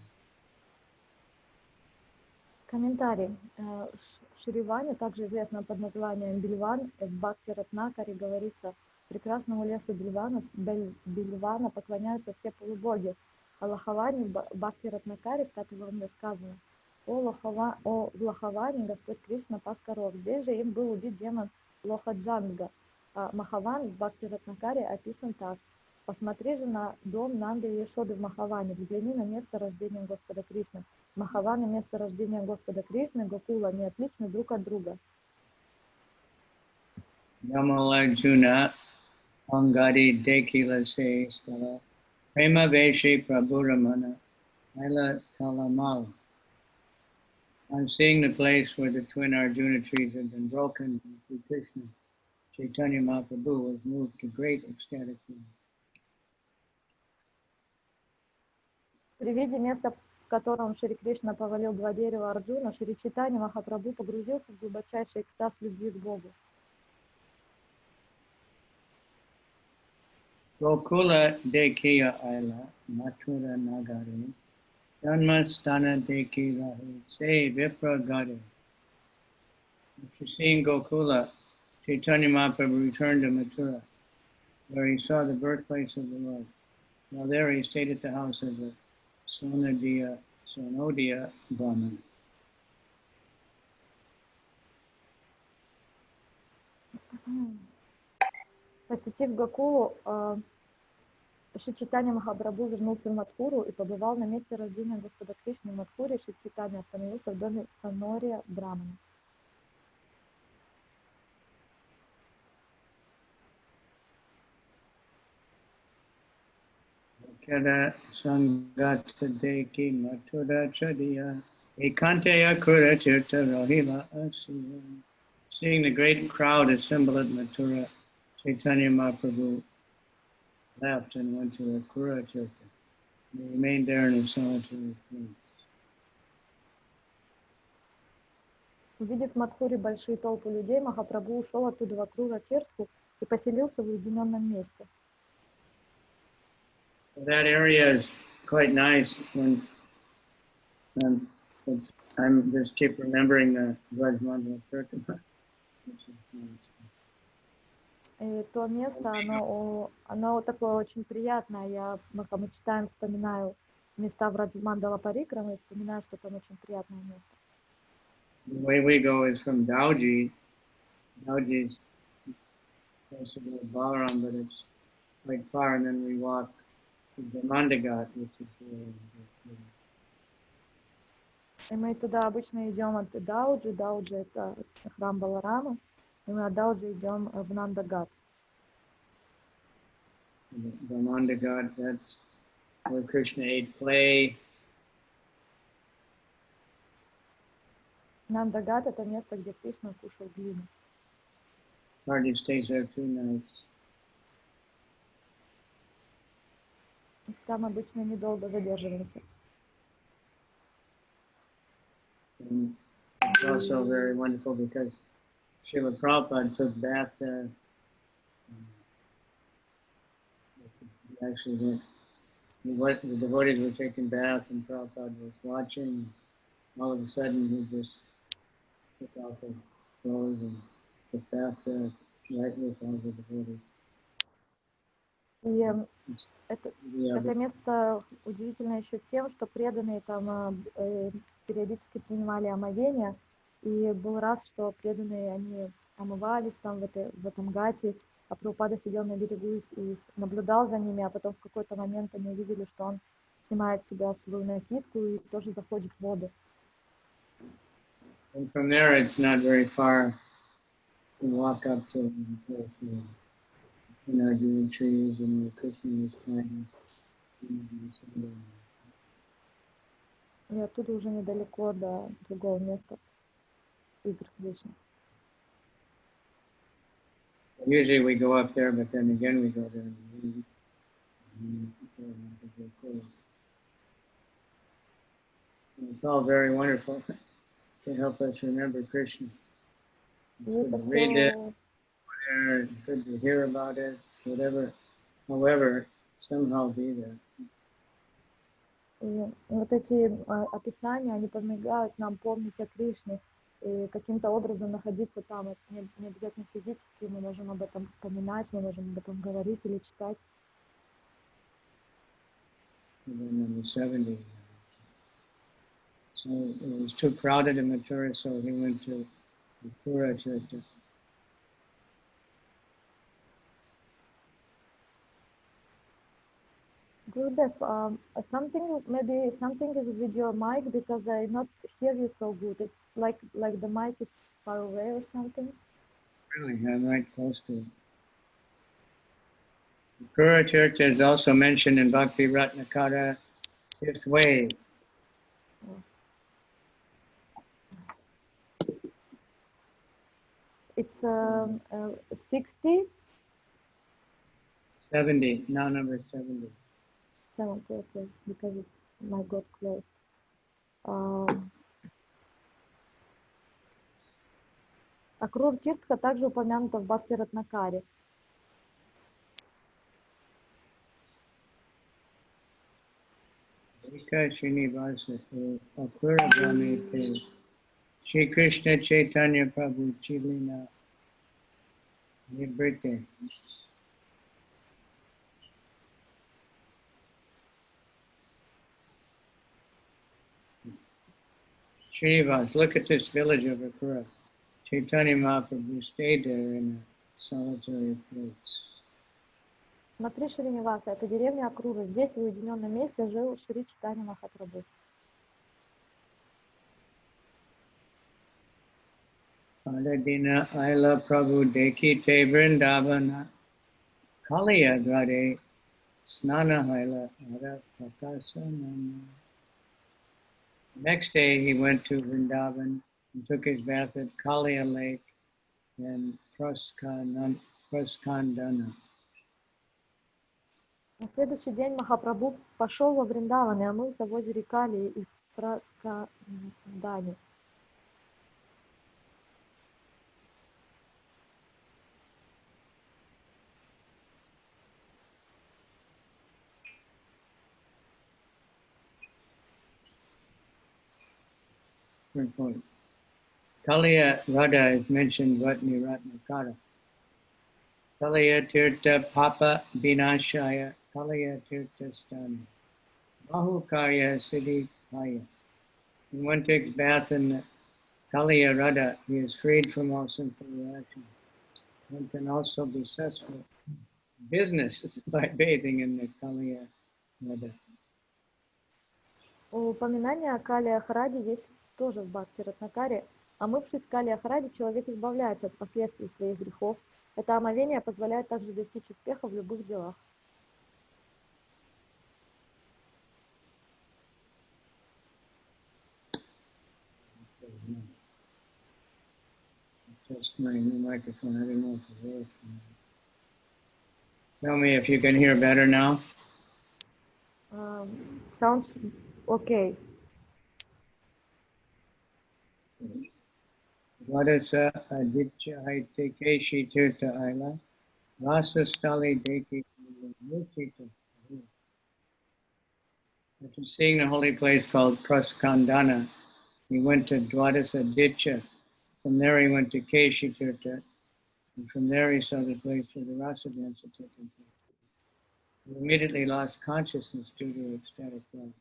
Комментарий. В Шри Ване, также известном под названием Бильван, в Бхакти Ратнакаре говорится, прекрасному лесу Бильвана поклоняются все полубоги. А Лоховане в Бхакти Ратнакаре, в котором сказано, в Лоховане Господь Кришна пас коров. Здесь же им был убит демон Лохаджанга. А Махаван в Бхакти Ратнакаре описан так. Посмотри же на дом Нанды и Яшоды в Махаване, взгляни на место рождения Господа Кришны. Махаван и место рождения Господа Кришны, Гокула, не отличны друг от друга. Yamalajuna Angadi Dekila Se Stala Prema Veshi Prabhuramana Aila Talamala. On seeing the place where the twin Arjuna trees had been broken, Sri Krishna Chaitanya Mахапрабху was moved to great ecstatic feeling. При виде места, в котором Шри Кришна повалил два дерева Арджуна, Шри Чайтанья Махапрабху погрузился в глубочайший экстаз любви к Богу. Gokula Dekiya Aila Mathura Nagari Janmastana Deki Rahi Se Vipra Gade. After seeing Gokula, Chaitanya Mahaprabhu returned to Mathura, where he saw the birthplace of the Lord. While there he stayed at the house of the Sonodia Brahman. Посетив Гокулу, Шри Чайтанья Махапрабху вернулся в Мадхуру и побывал на месте рождения Господа Кришны в Мадхуре. Шри Чайтанья остановился в доме Сонория Брамана. Kada Sangata Deki Mathura Chadiya Ekanteya Kura Tirtha Rahila Asiya. Seeing the great crowd assembled at Mathura, Chaitanya Mahaprabhu left and went to Akura Tirtha. He remained there in a solitary place. Увидев в Мадхуре большие толпы людей, Махапрабху ушел оттуда в Акрура Тиртху и поселился в уединенном месте. That area is quite nice when I'm just keep remembering the Vajmandala Kirtan. И то место, оно такое очень приятное. Я, пока мы читаем, вспоминаю места в Раджмандала Парикрама и вспоминаю, что там очень приятное место. The way we go is from Dauji. Dauji is close to Balaram, but it's quite far, and then we walk to the Mandagat, which is И мы туда обычно идем от Дауджи. Дауджи — это храм Баларама. И мы от Дауджи идем в Нандагат. the Mandagat, that's where Krishna ate clay. Нандагат — это место, где Кришна кушал глину. Hardly stays there 2 nights. Там обычно недолго задерживаемся. And it's also very wonderful because Srila Prabhupada took bath there. He actually went, the devotees were taking bath and Prabhupada was watching. All of a sudden he just took off his flows and the path is right with all the devotees. И это место удивительно еще тем, что преданные там периодически принимали омовение, и был раз, что преданные, они омывались там в этом гате, а Прабхупада сидел на берегу и наблюдал за ними, а потом в какой-то момент они увидели, что он снимает с себя свою накидку и тоже заходит в воду. And from there it's not very far to walk up to the place where the trees and the Krishna is planting. И оттуда уже недалеко до другого места игр вечных. Usually we go up there, but then again we go there. It's all very wonderful to help us remember Krishna. It's good to read it, good to hear about it, whatever. However, somehow be there. И вот эти описания, они помогают нам помнить о Кришне и каким-то образом находиться там. Это не обязательно физически, мы можем об этом вспоминать, мы можем об этом говорить или читать. And then in the 70s, so it was too crowded in Mathura, so he went to Mathura church. Gurudev, maybe something is with your mic because I not hear you so good. It's like the mic is far away or something. Really, I'm right close to it. Mathura church is also mentioned in Bhakti Ratnakara, 5th wave. It's 60? 70, now number 70. 70, okay, because it might got close. Акрур Тиртха также упомянута в Бхакти Ратнакаре. Srinivasa, Akrura Brahmete, Shri Krishna Chaitanya Prabhu Chilina Nibrite. Srinivas, look at this village of Akrura. Chaitanya Mahaprabhu stayed there in a solitary place. Смотри, Шриниваса, это деревня Акрура. Здесь в уединенном месте жил Шри Чайтанья Махапрабху. Aladina Aila Prabhu Dekite Vrindavana Kaliya Grade Snana Haila Ara Pakasanana. Next day he went to Vrindavan and took his bath at Kaliya Lake and Praskandana. На следующий день Махапрабху пошел во Вриндаван и омылся в озере Кали и в Праскандане. Good point. Kaliya Radha is mentioned Vatni Ratnakara. Kaliya Tirtha Papa Vinashaya Kaliya Tirtha Stani Bahukarya Siddhi Kaya. When one takes bath in the Kaliya Radha, he is freed from all sinful reactions. One can also be successful in business by bathing in the Kaliya Radha. Упоминание о Кали Ахараде есть тоже в Бхакти Ратнакаре. Омывшись в Кали Ахараде, человек избавляется от последствий своих грехов. Это омовение позволяет также достичь успеха в любых делах. Just my new microphone. I didn't know if it worked. Tell me if you can hear better now. Sounds okay. Vadasa Aditya Haitekeshi Tirtha Aila Rasa Stali Deki Mutita. After seeing the holy place called Praskandana, he went to Dwadasa Ditya From there he went to Keshi-tirtha, and from there he saw the place where the rasa dancer took him. He immediately lost consciousness due to ecstatic love.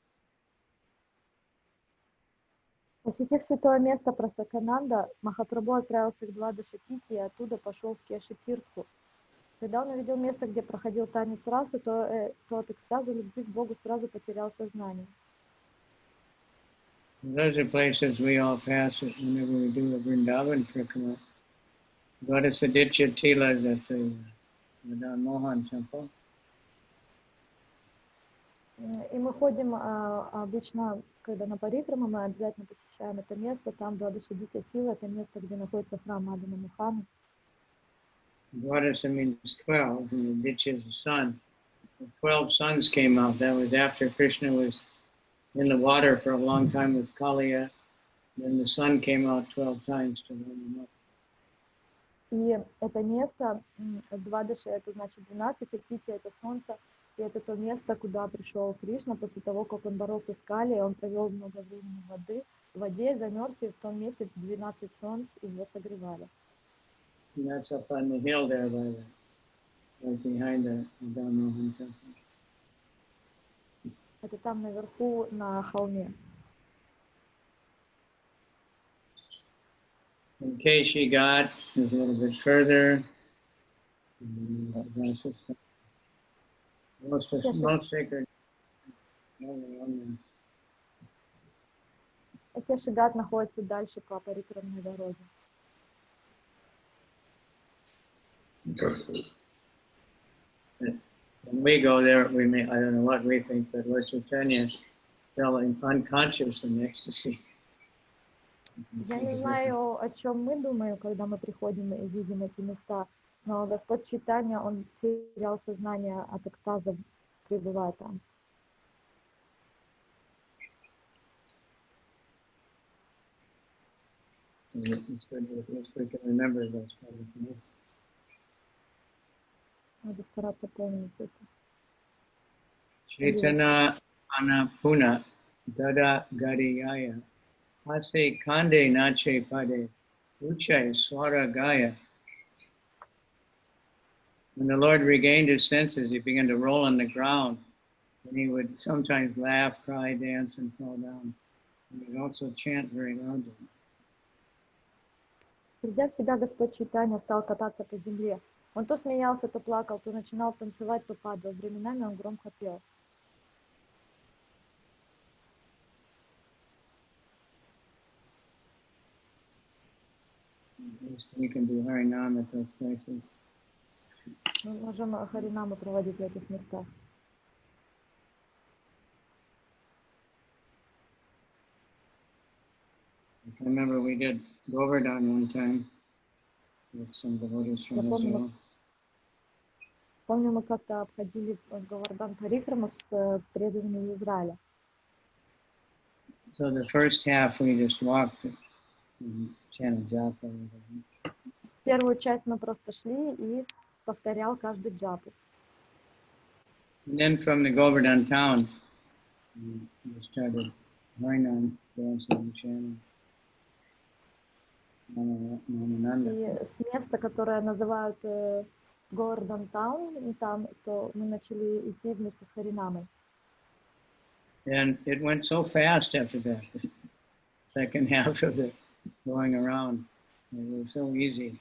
Посетив святое место Прасакананда, Махапрабху отправился к Двадашатити и оттуда пошел в Кеши-тиртху. Когда он увидел место, где проходил танец расы, то от экстаза любви к Богу сразу потерял сознание. Those are places we all pass whenever we do a Vrindavan Parikramā. Go to Saditya-tilas at the Madan Mohan temple. И мы ходим обычно, когда на парикраму, мы обязательно посещаем это место. Там Двадашадитя-тила, это место, где находится храм Мадана Мохана. Dwadasa means 12, and the ditya is the sun. The 12 suns came out. That was after Krishna was in the water for a long time with Kaliya. Then the sun came out 12 times to warm him up. И это место, Двадаши, это значит 12, а Тити это солнце. И это то место, куда пришел Кришна после того, как он боролся с Калией. Он провел много времени в воде, замерз, и в том месте 12 солнц его согревали. And that's up on the hill there, right behind the Madan Mohan temple. Это там наверху на холме. In Keshi Ghat is a little bit further. Most sacred. Кеши-гат находится дальше по парикрамной дороге. When we go there, we may, I don't know what we think, but Lord Chaitanya fell unconscious in ecstasy. Я не знаю, о чем мы думаем, когда мы приходим и видим эти места, но Господь Чайтанья, он терял сознание от экстаза, пребывая там. It's good we can remember those kind of things. Надо стараться помнить это. Chaitanya anapuna dada gadiyaya ase kande nache pade uche swara gaya. When the Lord regained his senses, he began to roll on the ground, and he would sometimes laugh, cry, dance, and fall down. And he would also chant very loudly. Придя в себя, Господь Чайтанья стал кататься по земле. Он то смеялся, то плакал, то начинал танцевать, то падал. Временами он громко пел. We can do Harinam at those places. Мы можем харинаму проводить в этих местах. I remember we did Govardhan one time with some devotees from Israel. Помню, мы как-то обходили Говардан Парикраму с преданными Израиля. So the first half we just walked and chanted japa. Первую часть мы просто шли и повторял каждый джапу. And then from the Govardhan town, we started Harinam dancing and chanting. И с места, которое называют Говардан Таун, там, то мы начали идти вместе с Харинамой. And it went so fast after that. The second half of the going around, it was so easy.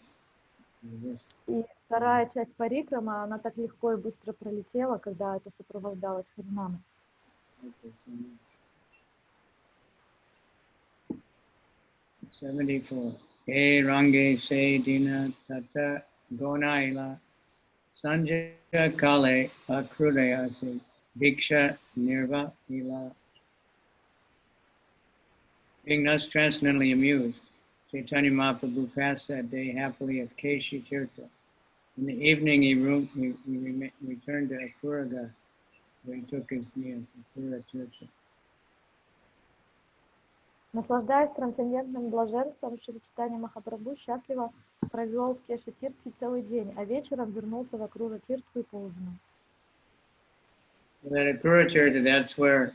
И вторая часть парикрама, она так легко и быстро пролетела, когда это сопровождалось Харинамой. 74. E range se dina tata gonaila sanja kale akrudayasi bhiksha nirva ila. Being thus transcendently amused, Chaitanya Mahaprabhu passed that day happily at Keshi-tirtha. In the evening, he returned to Akuraga, where he took his meal at Akura-tirtha. Наслаждаясь трансцендентным блаженством, Шри Чайтанья Махапрабху счастливо провел в Кеши-тиртхе целый день, а вечером вернулся в Акрура-тиртху и поужинал. At Akura-tirtha, that's where,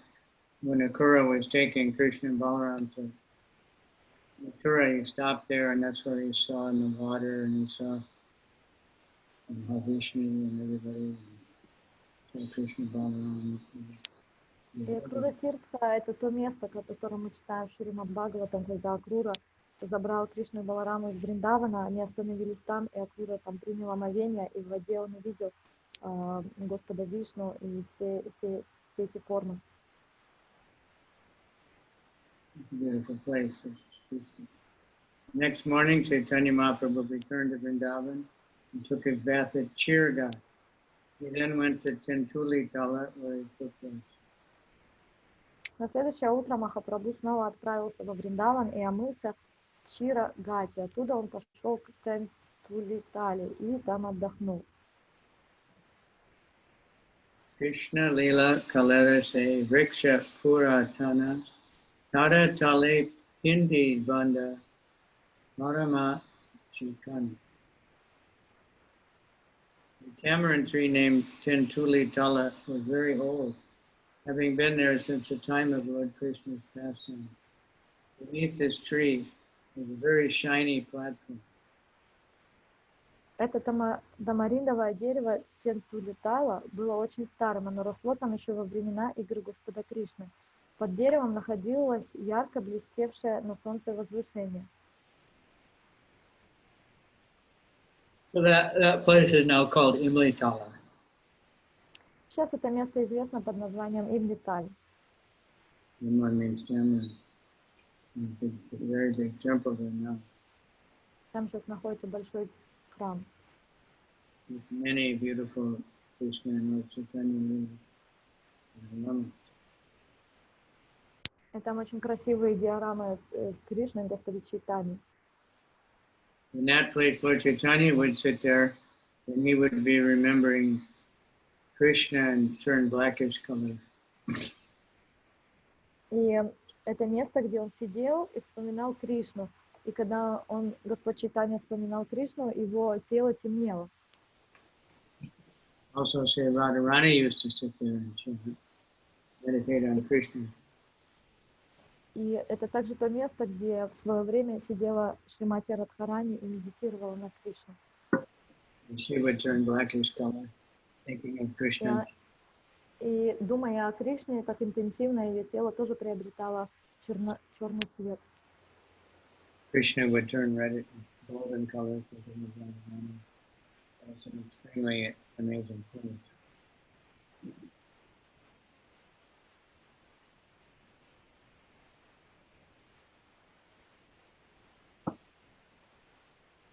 when Akura was taking Krishna and Balaram to Mathura, he stopped there, and that's where he saw in the water, and he saw Vishnu and everybody, and Krishna Balaram. И Акрура-тиртха — это то место, о котором мы читаем в Шримад Бхагаватам, когда Акрура забрал Кришну и Балараму из Вриндавана, они остановились там, и Акрура там принял омовение, и в воде он увидел Господа Вишну и все эти формы. Beautiful place. Next morning, Chaitanya Mahaprabhu returned to Vrindavan and took his bath at Chirga. He then went to Tentuli Tala, where he took place. На следующее утро Махапрабху снова отправился во Вриндаван и омылся в Чира-гате. Оттуда он пошел к Тентулитали и там отдохнул. Krishna Lila Kalera Se Vriksha Puratana Tara Tale Pindi Banda Marama Chikani. The tamarind tree named Tentuli Tala was very old, having been there since the time of Lord Krishna's pastime. Beneath this tree was a very shiny platform. Это тамариндовое дерево Тентулитала было очень старым, оно росло там еще во времена игр Господа Кришны. Под деревом находилось ярко блестевшее на солнце возвышение. So that place is now called Imlitala. Сейчас это место известно под названием Имлиталь. Imla means tamarind. There's a very big temple there now. Там сейчас находится большой храм. With many beautiful Krishna and Lord Chaitanya Lila. И там очень красивые диорамы Кришны и Господа Чайтаньи. In that place, Lord Chaitanya would sit there, and he would be remembering Krishna and turn blackish color. И это место, где он сидел и вспоминал Кришну. И когда Господь Чайтанья вспоминал Кришну, его тело темнело. Also, say Radharani used to sit there and meditate on Krishna. И это также то место, где в свое время сидела Шримати Радхарани и медитировала на Кришну. And she would turn blackish color, thinking of Krishna. И думая о Кришне, так интенсивно ее тело тоже приобретало черный цвет. Krishna would turn red, golden color, thinking of Radharani. That was an extremely amazing thing.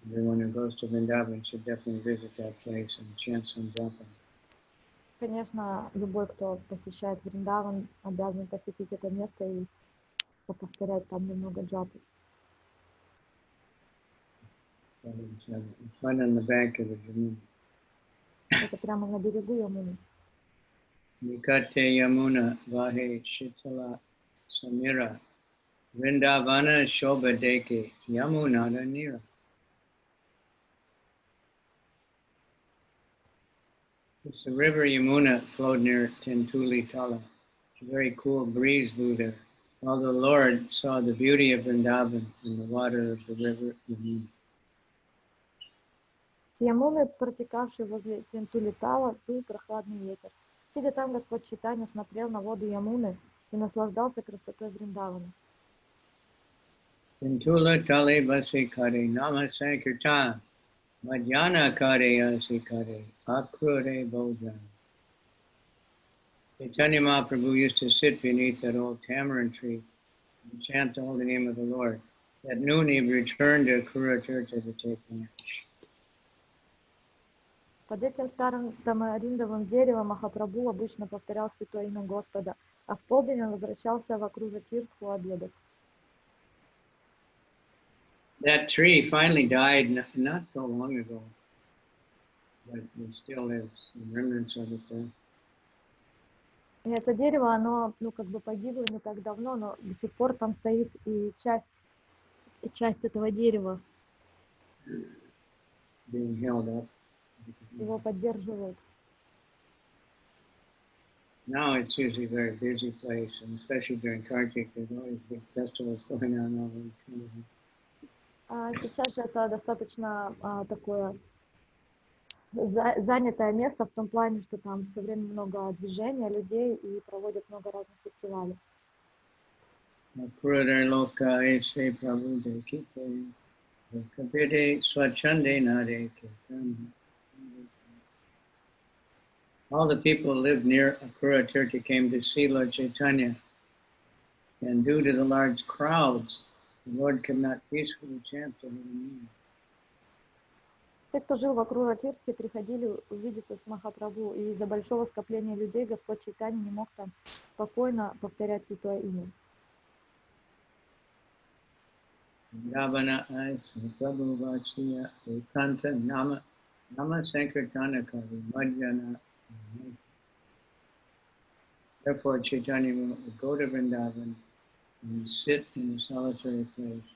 Everyone who goes to Vrindavan should definitely visit that place and chant some japa. Конечно, любой, кто посещает Вриндаван, обязан посетить это место и повторять там немного джапы. It's right on the bank of the Jamuna. Это прямо на берегу Ямуны. Nikate Yamuna Vahe Shitala Samira Vrindavana Shobhadeke Yamunada Nira. It's the river Yamuna flowed near Tentuli Tala. A very cool breeze blew there, while the Lord saw the beauty of Vrindavan in the water of the river Yamuna. С Ямуны, протекавшей возле Тентулитала, дул прохладный ветер. Сидя там, Господь Чайтанья смотрел на воду Ямуны и наслаждался красотой Вриндавана. Tentula Tale Vase Kare Nama Sankirtan Madhyana Kare Asikare Akrure Bodhan. Chaitanya Mahaprabhu used to sit beneath that old tamarind tree and chant the holy name of the Lord. At noon he returned to Kuratirtha to take lunch. Под этим старым тамариндовым деревом Махапрабху обычно повторял святое имя Господа, а в полдень он возвращался в Акрура-тиртху обедать. That tree finally died not so long ago, but it still is some remnants of it there. И это дерево, оно, как бы погибло не так давно, но до сих пор там стоит и часть этого дерева. Being held up. Его поддерживают. Now it's usually a very busy place, and especially during Kartik, there's always big festivals going on all over. Сейчас же это достаточно такое занятое место в том плане, что там все время много движения, людей и проводят много разных фестивалей. Purudar loka ese prabhu dekite, kapite swachande nade kirtan. All the people who lived near Akura Turkey came to see Lord Chaitanya, and due to the large crowds, the Lord could not peacefully chant the holy name. Те, кто жил вокруг Ратирки, приходили увидеться с Махапрабху, и из-за большого скопления людей Господь Чайтанья не мог там спокойно повторять святое имя. Vṛndāvana asa prabhu vasya ekanta nama sankirtana kari madhyana. Therefore Chaitanya would go to Vrindavan and sit in a solitary place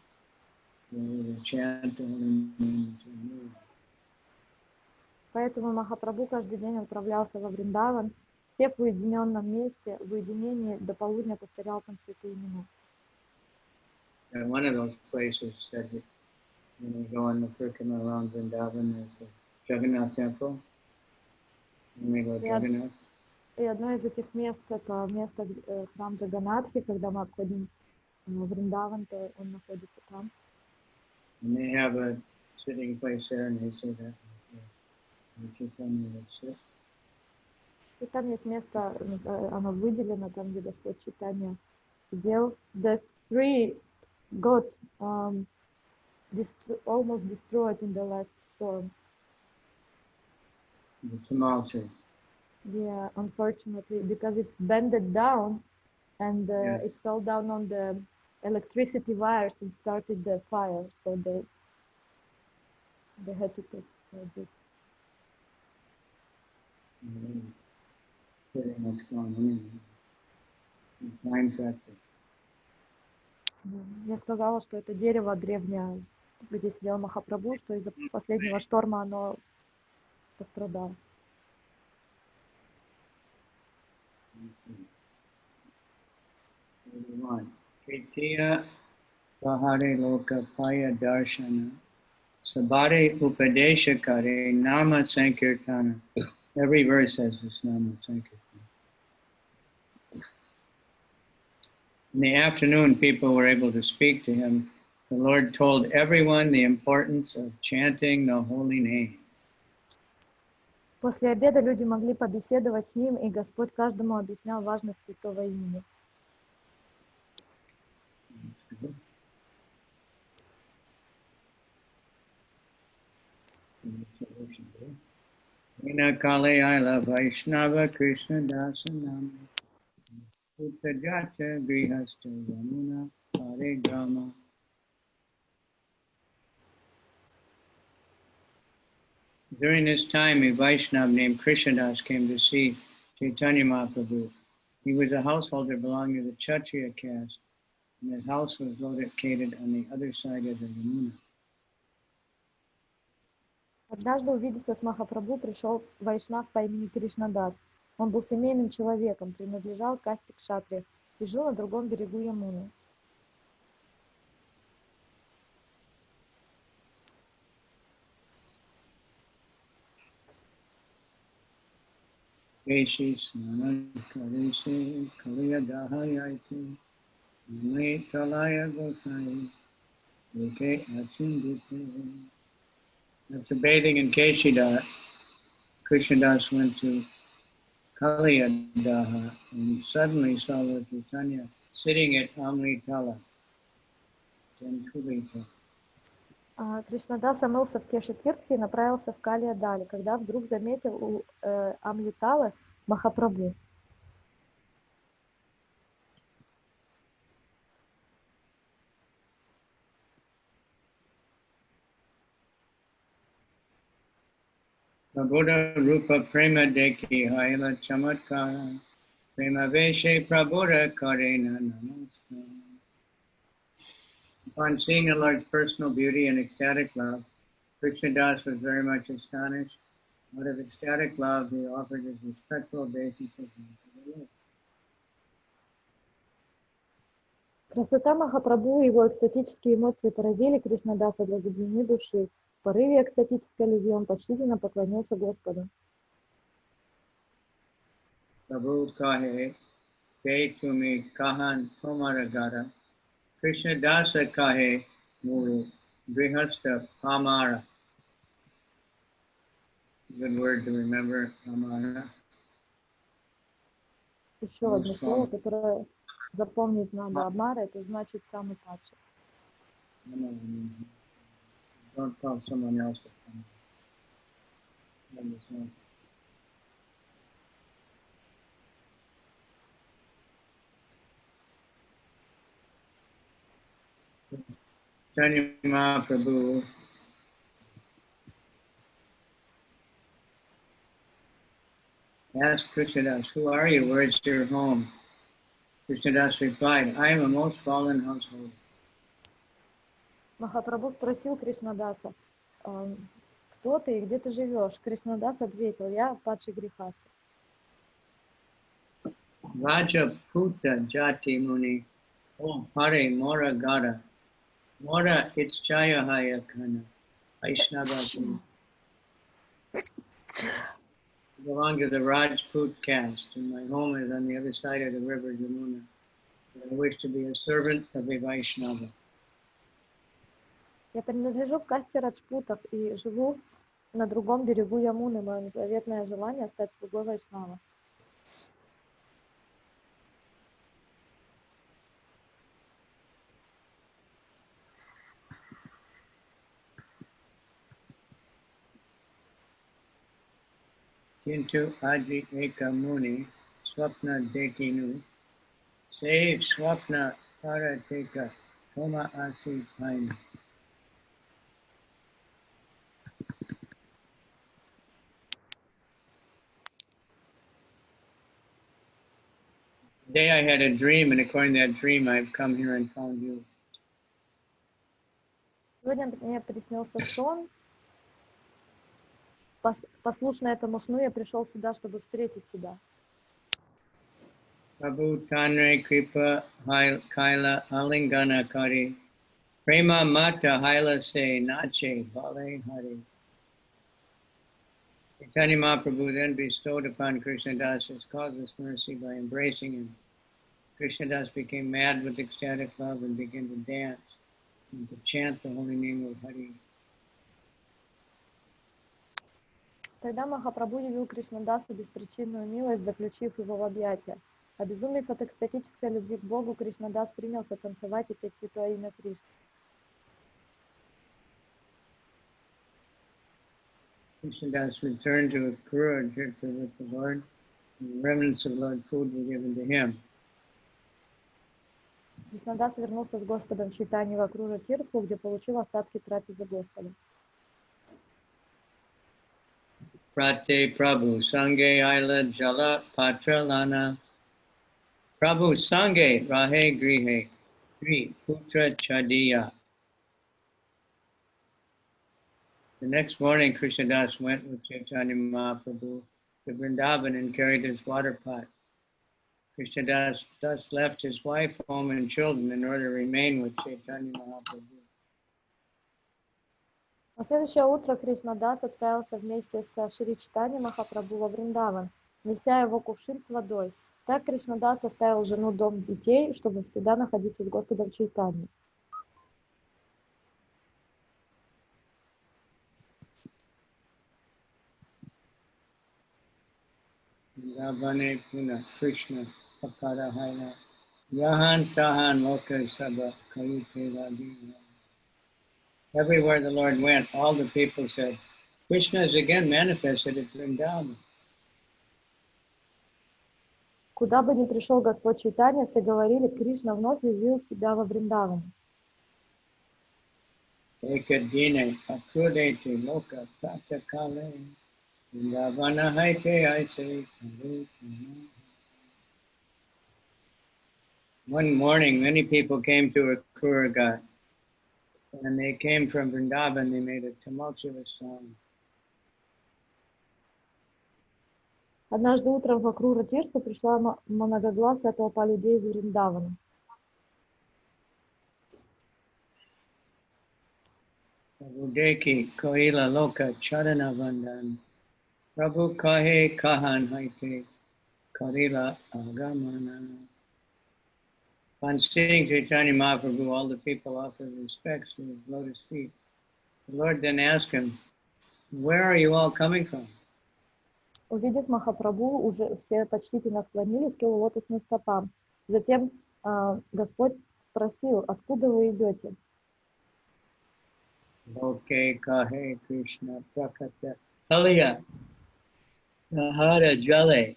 where he would chant the holy name to move. Поэтому Махапрабху каждый день отправлялся во Вриндаван, сев в уединенном месте, в уединении до полудня повторял там святые имена. And one of those places said that when we go on the Parikrama around Vrindavan, there's a Jagannath temple. And we go to Jagannath. И одно из этих мест — это место храм Джаганатхи. Когда мы обходим Вриндаван, то он находится там. And they have a sitting place there, and they say that Chaitanya would sit. И там есть место, оно выделено, там, где Господь Чайтанья сидел. The tree got almost destroyed in the last storm. The tumult. Yeah, unfortunately, because it bended down and Yes. it fell down on the electricity wires and started the fire. So they had to take this. Pretty much gone in. Time factor. Я сказала, что это дерево древнее, где сидел Махапрабху, что из-за последнего шторма оно пострадало. Tritiya Pahare Loka Paya Darshana Sabare Upadesha Kare Nama Sankirtana. Every verse has this Nama Sankirtana. In the afternoon, people were able to speak to him. The Lord told everyone the importance of chanting the holy name. После обеда люди могли побеседовать с ним, и Господь каждому объяснял важность святого имени. Vina Kale Aila Vaishnava Krishna Dasanam Uttajata Grihasta Yamuna Hare Grama. During this time, a Vaishnava named Krishnadas came to see Chaitanya Mahaprabhu. He was a householder belonging to the Kshatriya caste, and his house was located on the other side of the Yamuna. Однажды увидеться с Махапрабху пришел вайшнав по имени Кришнадас. Он был семейным человеком, принадлежал касте кшатриев и жил на другом берегу Ямуны. Keshi Snana Karese Kaliya Dahayati Name Talaya Gosai Eke Achindite. After bathing in Keshida, Krishnadas went to Kaliyadaha and suddenly saw Lord Chaitanya sitting at Amritala. Кришнадас омылся в Кешатиртхе и направился в Калия-дали, когда вдруг заметил у Амриталы Махапрабху. Prabhuda Rupa Prema Deki Haila Chamatkara Prema Veshe Prabhuda Karena Namaskar. Upon seeing the Lord's personal beauty and ecstatic love, Krishnadas was very much astonished. Out of ecstatic love, he offered his respectful obeisances. Красота Махапрабху и его экстатические эмоции поразили Кришнадаса до глубины души. В порыве экстатической любви он почтительно поклонился Господу. Prabhu kahe, ke tumi kahan tomara gara, Krishna dasa kahe muru brihasta pamara. Good word to remember, pamara. Еще одно слово, которое запомнить надо. Амара — это значит самый падший. Don't call someone else. Chaitanya Mahaprabhu asked Krishnadas, "Who are you? Where is your home?" Krishnadas replied, "I am a most fallen household." Махапрабху спросил Кришнадаса, кто ты и где ты живешь? Кришнадас ответил, я падший грехастый. Raja Puta Jati Muni, O Hare Mora Gada, Mora Itchaya Hayakana, Vaishnava. I belong to the Rajput caste, and my home is on the other side of the river Yamuna. I wish to be a servant of a Vaishnava. Я принадлежу к касте раджпутов и живу на другом берегу Ямуны. Мое заветное желание стать слугой Вайшнава. Kintu Aji Eka Muni, Swapna Dekinu, Save Swapna Parateka, Toma Asi Paini. Today I had a dream, and according to that dream, I've come here and found you. Сегодня мне приснился сон. Послушно этому сну я пришел сюда, чтобы встретить тебя. Prabhu Tanre Kripa Kaila Alingana Kari, Prema Mata Haila Se Nache Bale Hari. Chaitanya Mahaprabhu then bestowed upon Krishnadas his causeless mercy by embracing him. Krishnadas became mad with ecstatic love and began to dance and to chant the holy name of Hari. Тогда Махапрабху явил Кришнадасу беспричинную милость, заключив его в объятия. Обезумев от экстатической любви к Богу, Кришнадас принялся танцевать и петь святое имя Кришны. Krishnadas returned to Akrura with the Lord, and the remnants of Lord food were given to him. Кришнадас вернулся с Господом Чайтаньей в Акрура Тиртху, где получил остатки трапезы Господа. Prate Prabhu Sange Aila Jala Patra Lana Prabhu Sange Rahe Grihe Gri Putra Chadiya. The next morning, Krishnadas went with Chaitanya Mahaprabhu to Vrindavan and carried his water pot. Krishnadas thus left his wife, home, and children in order to remain with Chaitanya Mahaprabhu. На следующее утро Кришнадас отправился вместе со Шри Чайтаньей Махапрабху во Вриндаван, неся его кувшин с водой. Так Кришнадас оставил жену, дом, детей, чтобы всегда находиться с Господом Чайтаньей. Vrindavan Puna Krishna Pakara Haina Yahan Tahan Loka Sabha Kalite Radina. Everywhere the Lord went, all the people said, Krishna is again manifested at Vrindavan. Куда бы ни пришел Господь Чайтанья, все говорили, Кришна вновь явил себя во Вриндаване. Ekadine Akudete Loka Pratakale Vrindavana Haite Aise. One morning, many people came to Akrura Ghat. When they came from Vrindavan, they made a tumultuous song. Однажды утром в Акру Ратиртху пришла многогласая толпа людей из Вриндавана. Deki Koila Loka Charana Vandan Prabhu Kahe Kahan Haite Karila Agamana. Upon seeing Chaitanya Mahaprabhu, all the people offered respects to his lotus feet. The Lord then asked him, "Where are you all coming from?" Увидев Махапрабху, уже все почтительно склонились к его лотосным стопам. Затем Господь спросил, откуда вы идете? Loke Kahe Krishna Prakata Kaliya Nahara Jale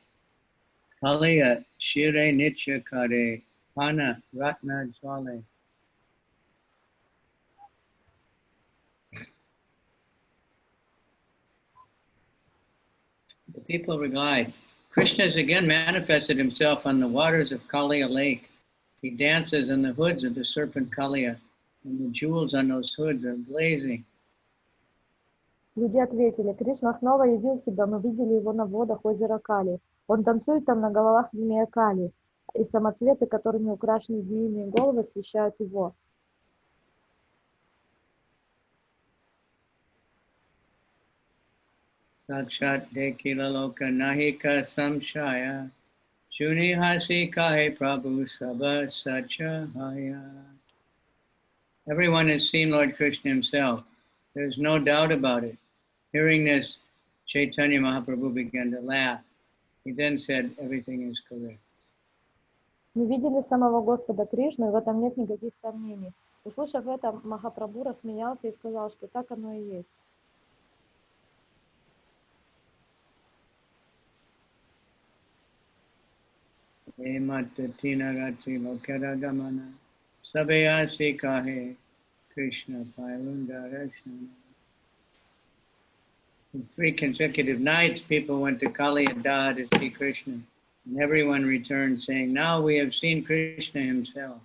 Kaliya Shire Nitya Kare Pana Ratna Jale. The people replied, Krishna has again manifested himself on the waters of Kaliya lake. He dances in the hoods of the serpent Kaliya, and the jewels on those hoods are blazing. Люди ответили, Кришна снова явил себя, мы видели его на водах озера Кали. Он танцует там на головах змея Кали, и самоцветы, которыми украшены змеиные головы, освещают его. Sakshat dekila loka nahika samshaya Shuni hasi kahe prabhu sabha sachahaya. Everyone has seen Lord Krishna himself. There's no doubt about it. Hearing this, Chaitanya Mahaprabhu began to laugh. He then said, everything is correct. Мы видели самого Господа Кришну, и в этом нет никаких сомнений. Услышав это, Махапрабху рассмеялся и сказал, что так оно и есть. In 3 consecutive nights, people went to Kaliya to see Krishna, and everyone returned saying, now we have seen Krishna himself.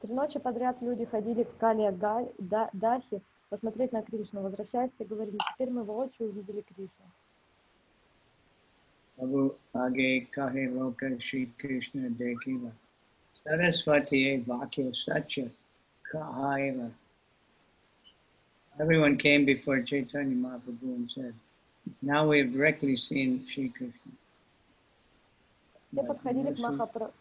3 ночи подряд люди ходили к Калия-дахе посмотреть на Кришну. Возвращаясь, все говорили, теперь мы воочию увидели Кришну. Prabhu age kahe loka Shri Krishna dekila Saraswati vakya satya kahayla. Everyone came before Chaitanya Mahaprabhu and said, now we have directly seen Shri Krishna. Все подходили к Махапрабху.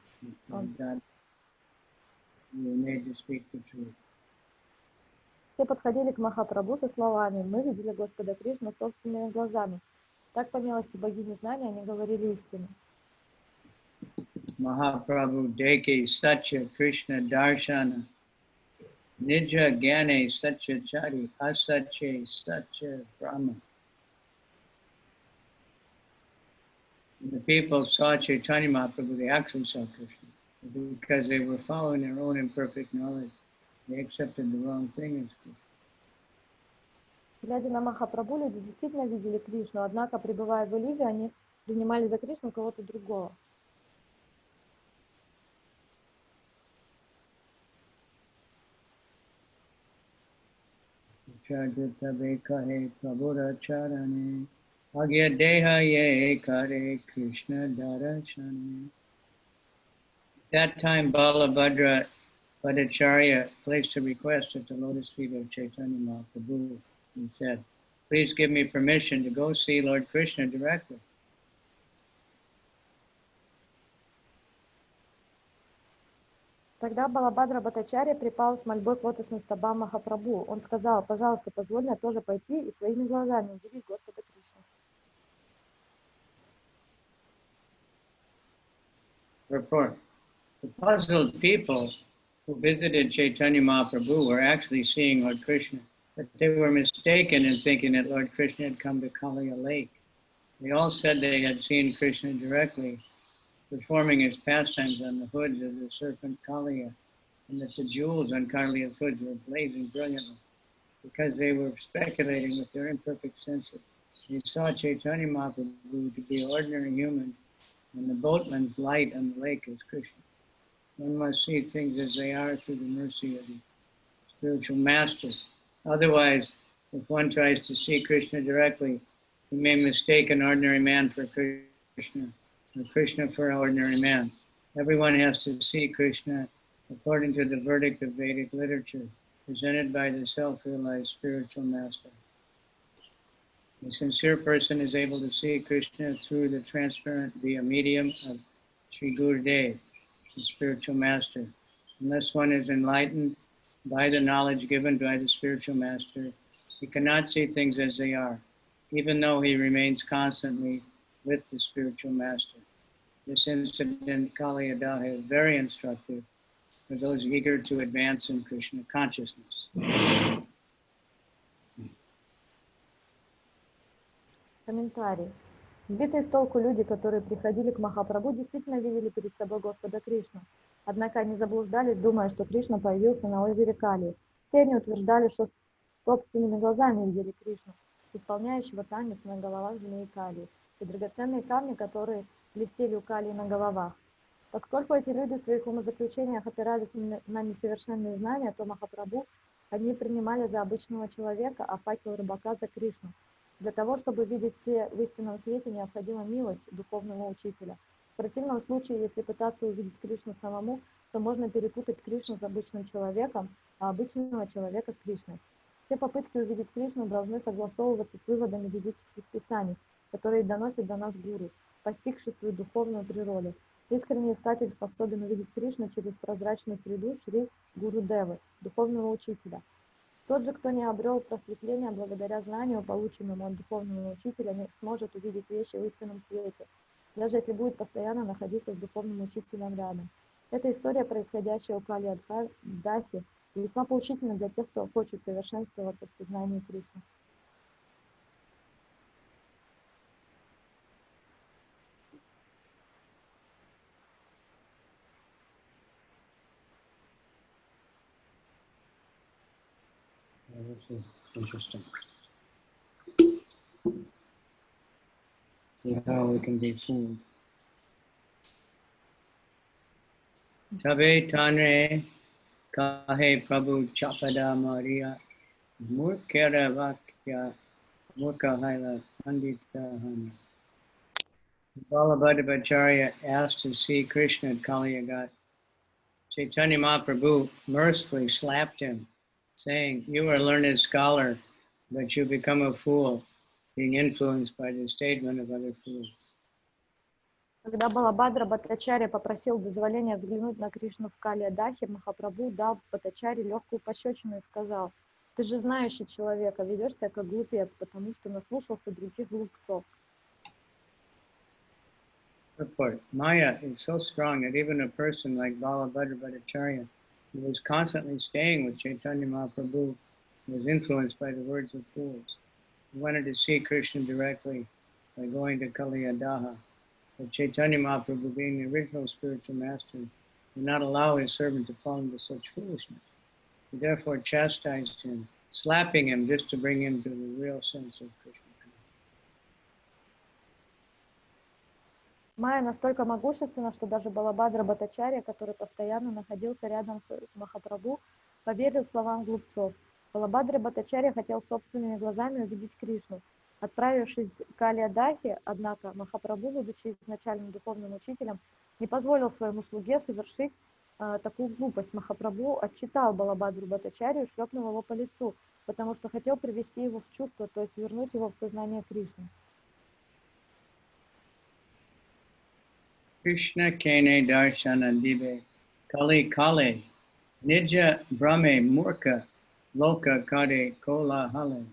Все подходили к Махапрабху со словами, мы видели Господа Кришну собственными глазами. Так, по милости богини знания, они говорили истину. Mahaprabhu deke satya Krishna darshana nija gyane satya chari asatya satya brahma. When the people saw Chaitanya Mahaprabhu, they actually saw Krishna. Because they were following their own imperfect knowledge, they accepted the wrong thing as Krishna. Глядя на Махапрабху, люди действительно видели Кришну, однако, пребывая в иллюзии, они принимали за Кришну кого-то другого. At that time, Balabhadra Bhattacharya placed a request at the lotus feet of Chaitanya Mahaprabhu and said, please give me permission to go see Lord Krishna directly. Тогда Балабхадра Бхаттачарья припал с мольбой к лотосным стопам Махапрабху. Он сказал, пожалуйста, позволь мне тоже пойти и своими глазами увидеть Господа Кришну. Report. The puzzled people who visited Chaitanya Mahaprabhu were actually seeing Lord Krishna, but they were mistaken in thinking that Lord Krishna had come to Kaliya lake. They all said they had seen Krishna directly, performing his pastimes on the hoods of the serpent Kaliya, and that the jewels on Kaliya's hoods were blazing brilliantly, because they were speculating with their imperfect senses. They saw Chaitanya Mahaprabhu to be ordinary human, and the boatman's light on the lake is Krishna. One must see things as they are through the mercy of the spiritual master. Otherwise, if one tries to see Krishna directly, He may mistake an ordinary man for Krishna, or Krishna for an ordinary man. Everyone has to see Krishna according to the verdict of Vedic literature, presented by the self-realized spiritual master. A sincere person is able to see Krishna through the transparent via medium of Sri Gurudev, the spiritual master. Unless one is enlightened by the knowledge given by the spiritual master, he cannot see things as they are, even though he remains constantly with the spiritual master. This incident, Kali-adaha, is very instructive for those eager to advance in Krishna consciousness. Комментарий. Сбитые с толку люди, которые приходили к Махапрабху, действительно видели перед собой Господа Кришну. Однако они заблуждались, думая, что Кришна появился на озере Кали. Все они утверждали, что собственными глазами видели Кришну, исполняющего танец на головах змеи Кали, и драгоценные камни, которые блестели у Кали на головах. Поскольку эти люди в своих умозаключениях опирались на несовершенные знания, то Махапрабху они принимали за обычного человека, а факел рыбака за Кришну. Для того, чтобы видеть все в истинном свете, необходима милость духовного учителя. В противном случае, если пытаться увидеть Кришну самому, то можно перепутать Кришну с обычным человеком, а обычного человека с Кришной. Все попытки увидеть Кришну должны согласовываться с выводами ведических писаний, которые доносят до нас гуру, постигший свою духовную природу. Искренний искатель способен увидеть Кришну через прозрачную среду Шри Гурудевы, духовного учителя. Тот же, кто не обрел просветления благодаря знанию, полученному от духовного учителя, не сможет увидеть вещи в истинном свете, даже если будет постоянно находиться с духовным учителем рядом. Эта история, происходящая у Кали-adaha, весьма поучительна для тех, кто хочет совершенствоваться в сознании Кришны. This is interesting. See how we can be fooled. Tabe tanre kahe prabhu chapada maria murkera vakya murkahaila panditahana. Balabhadravacharya asked to see Krishna at Kali-adaha. Chaitanya Mahaprabhu mercifully slapped him, saying, "You are a learned scholar, but you become a fool, being influenced by the statement of other fools." Когда Балабхадра Бхаттачарья попросил дозволения взглянуть на Кришну в Кали-адахе, Махапрабху дал Бхаттачарье легкую пощечину и сказал: «Ты же знающий человек, а ведешь себя как глупец, потому что наслушался других глупцов». Report. Maya is so strong that even a person like Balabhadra Bhattacharya, who was constantly staying with Chaitanya Mahaprabhu, was influenced by the words of fools. He wanted to see Krishna directly by going to Kali-adaha. But Chaitanya Mahaprabhu, being the original spiritual master, would not allow his servant to fall into such foolishness. He therefore chastised him, slapping him just to bring him to the real sense of Krishna. Майя настолько могущественна, что даже Балабхадра Бхаттачарья, который постоянно находился рядом с Махапрабху, поверил словам глупцов. Балабхадра Бхаттачарья хотел собственными глазами увидеть Кришну. Отправившись к Кали-адахе, однако, Махапрабху, будучи изначальным духовным учителем, не позволил своему слуге совершить такую глупость. Махапрабху отчитал Балабхадру Бхаттачарью и шлепнул его по лицу, потому что хотел привести его в чувство, то есть вернуть его в сознание Кришны. Krishna kene darshana dive kali kale nija brahme murka loka kade kola hale.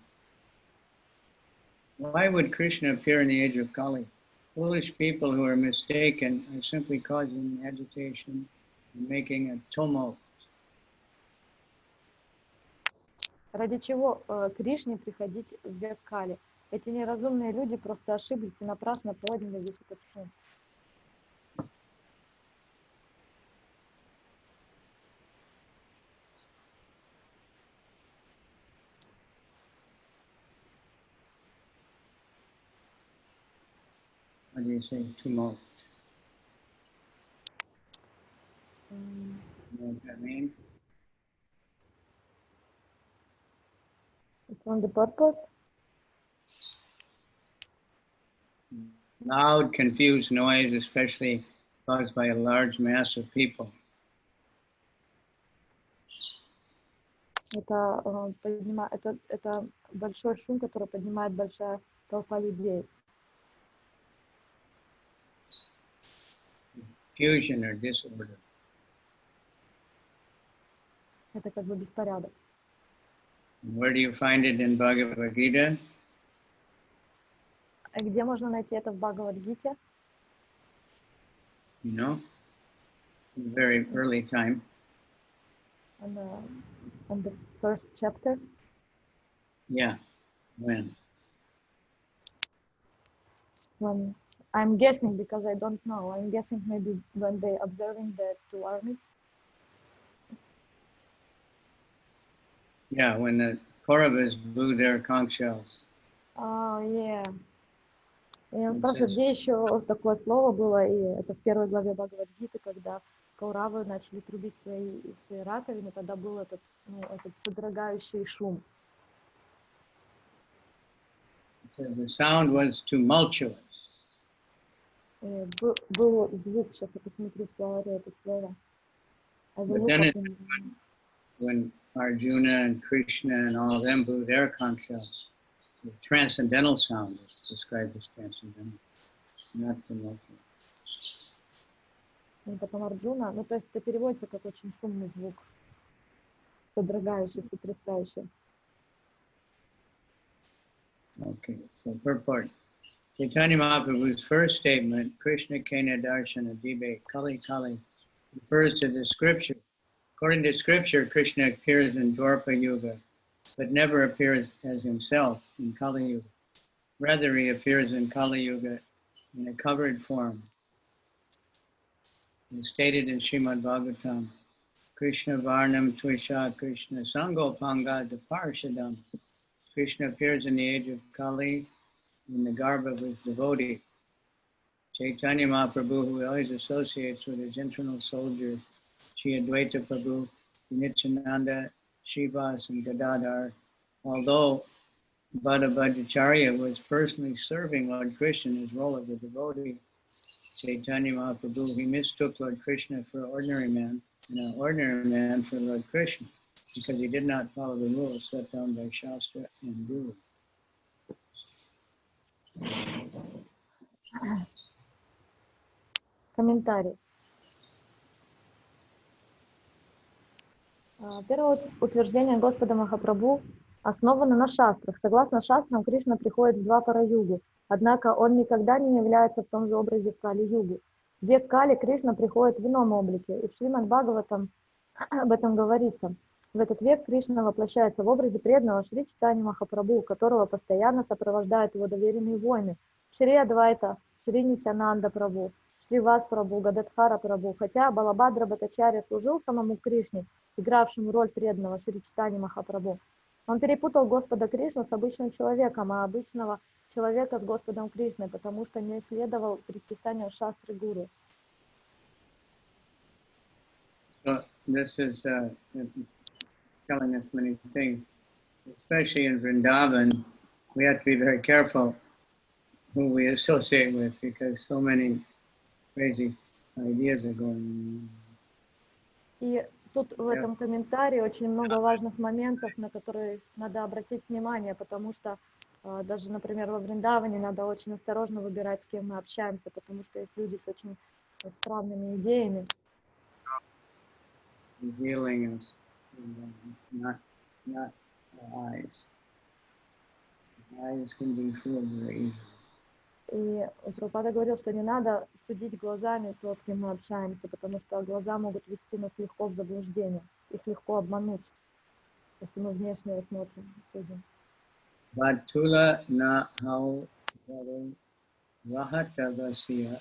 Why would Krishna appear in the age of Kali? Foolish people who are mistaken are simply causing agitation and making a tumult. Ради чего Кришне приходить в век Кали? Эти неразумные люди просто ошиблись и напрасно подняли весь этот шум. What do you say, tumult? You know what that means? It's on the purpose? loud, confused noise, especially caused by a large mass of people. Это большой шум, который поднимает большая толпа людей. Confusion or disorder. Это как бы беспорядок. Where do you find it in Bhagavad Gita? Где можно найти это в Бхагавад-гите? You know, very early time. On the first chapter. Yeah, when? When I'm guessing because I don't know. I'm guessing maybe when they observing the two armies. Yeah, when the Kauravas blew their conch shells. Oh, yeah. И он спрашивает, где еще такое слово было, и это в первой главе Бхагавад-гиты, когда кауравы начали трубить свои раковины, тогда был этот содрогающий шум. So the sound was tumultuous. Был звук, сейчас я посмотрю в словаре это слово. But then when Arjuna and Krishna and all of them blew their conch shells, the transcendental sound is described as transcendental, not tumultuous. И потом Арджуна, то есть это переводится как очень шумный звук, содрогающий, сотрясающий. Okay, so purport. Chaitanya Mahaprabhu's first statement, Krishna Kena Darshana Dibe Kali Kali, refers to the scripture. According to scripture, Krishna appears in Dwapara Yuga, but never appears as himself in Kali Yuga. Rather, he appears in Kali Yuga in a covered form. As stated in Srimad Bhagavatam, Krishna Varnam Tvisha Krishna Sango Panga Parshadam. Krishna appears in the age of Kali in the garb of his devotee. Chaitanya Mahaprabhu, who always associates with his internal soldiers, Shri Advaita Prabhu, Nityananda, Srivas, and Gadadhar, although Bhattacharya was personally serving Lord Krishna in his role as a devotee, Chaitanya Mahaprabhu, he mistook Lord Krishna for an ordinary man, and an ordinary man for Lord Krishna, because he did not follow the rules set down by Shastra and Guru. Комментарий. Первое утверждение Господа Махапрабху основано на шастрах. Согласно шастрам, Кришна приходит в Двапара-югу, однако он никогда не является в том же образе в Кали-югу. В век Кали Кришна приходит в ином облике, и в Шримад Бхагаватам об этом говорится. В этот век Кришна воплощается в образе преданного Шри Чайтаньи Махапрабху, которого постоянно сопровождают его доверенные воины Шри Адвайта, Шри Нитьянанда Прабху, Шри Вас Прабху, Гададхара Прабху. Хотя Балабхадра Бхаттачарья служил самому Кришне, игравшему роль преданного Шри Чайтаньи Махапрабху, он перепутал Господа Кришну с обычным человеком, а обычного человека с Господом Кришной, потому что не следовал предписанию шастры Гуру. So this is telling us many things, especially in Vrindavan. We have to be very careful who we associate with, because so many crazy ideas are going on. И тут в этом комментарии очень много важных моментов, на которые надо обратить внимание, потому что даже, например, во Вриндаване надо очень осторожно выбирать, с кем мы общаемся, потому что есть люди с очень странными идеями. Revealing us, not eyes. Eyes can be fooled very easily. И Прабхупада говорил, что не надо судить глазами то, с кем мы общаемся, потому что глаза могут ввести нас легко в заблуждение, их легко обмануть, если мы внешне смотрим, судим. Vatula na hau rahatavasya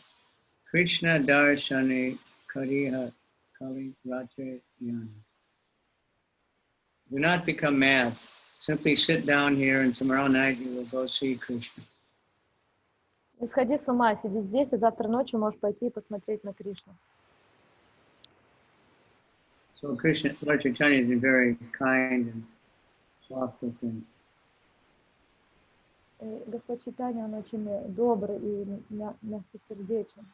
Krishna darshane kariha kali rate yana. Do not become mad. Simply sit down here and tomorrow night you will go see Krishna. Не сходи с ума, сиди здесь, и завтра ночью можешь пойти и посмотреть на Кришну. So Krishna, Lord Chaitanya has been very kind and soft with him. Господь Чайтанья, он очень добрый и мягкосердечен.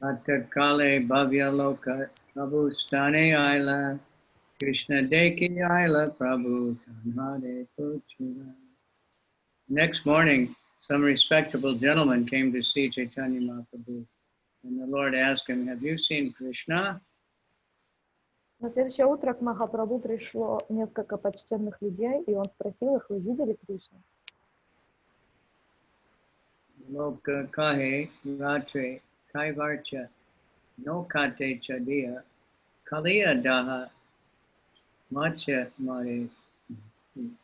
Atakale bhavyaloka prabhu stane aila Krishna deki aila prabhu tanhade kuchira. Next morning, some respectable gentleman came to see Chaitanya Mahaprabhu, and the Lord asked him, "Have you seen Krishna?" На следующее утро к Махапрабху пришло несколько почтенных людей, и он спросил их: вы видели Кришну? Loka kahe ratre kaivarcha no kate chadiya kaliya daha macha mare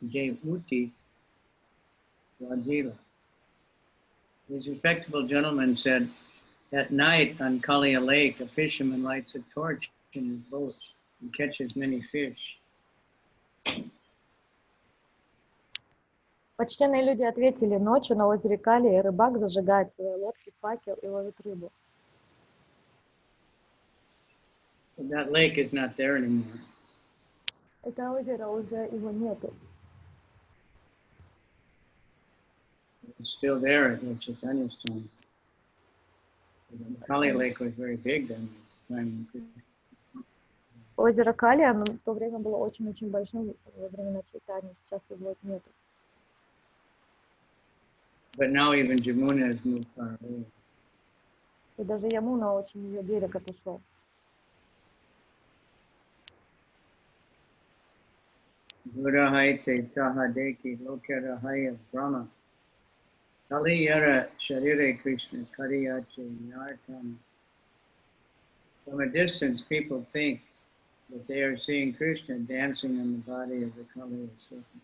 devuti vajila. This respectable gentleman said, at night on Kaliya Lake, a fisherman lights a torch in his boat and catches many fish. Почтенные люди ответили: ночью на озере Кали рыбак зажигает в своей лодке факел и ловит рыбу. But that lake is not there anymore. Это озеро уже его нету. It's still there at Chaitanya's time. The Kali Lake was very big then. Озеро Кали, оно в то время было очень-очень большим во времена Чайтаньи, сейчас его нету. But now even Jamuna has moved far away. И даже Ямуна очень ее берег отошел. Buddhahaite Tahadeki Lokarahaya Brahma Kali Yara Sharire Krishna Kariyache Yartam. From a distance, people think that they are seeing Krishna dancing on the body of the Kali serpent.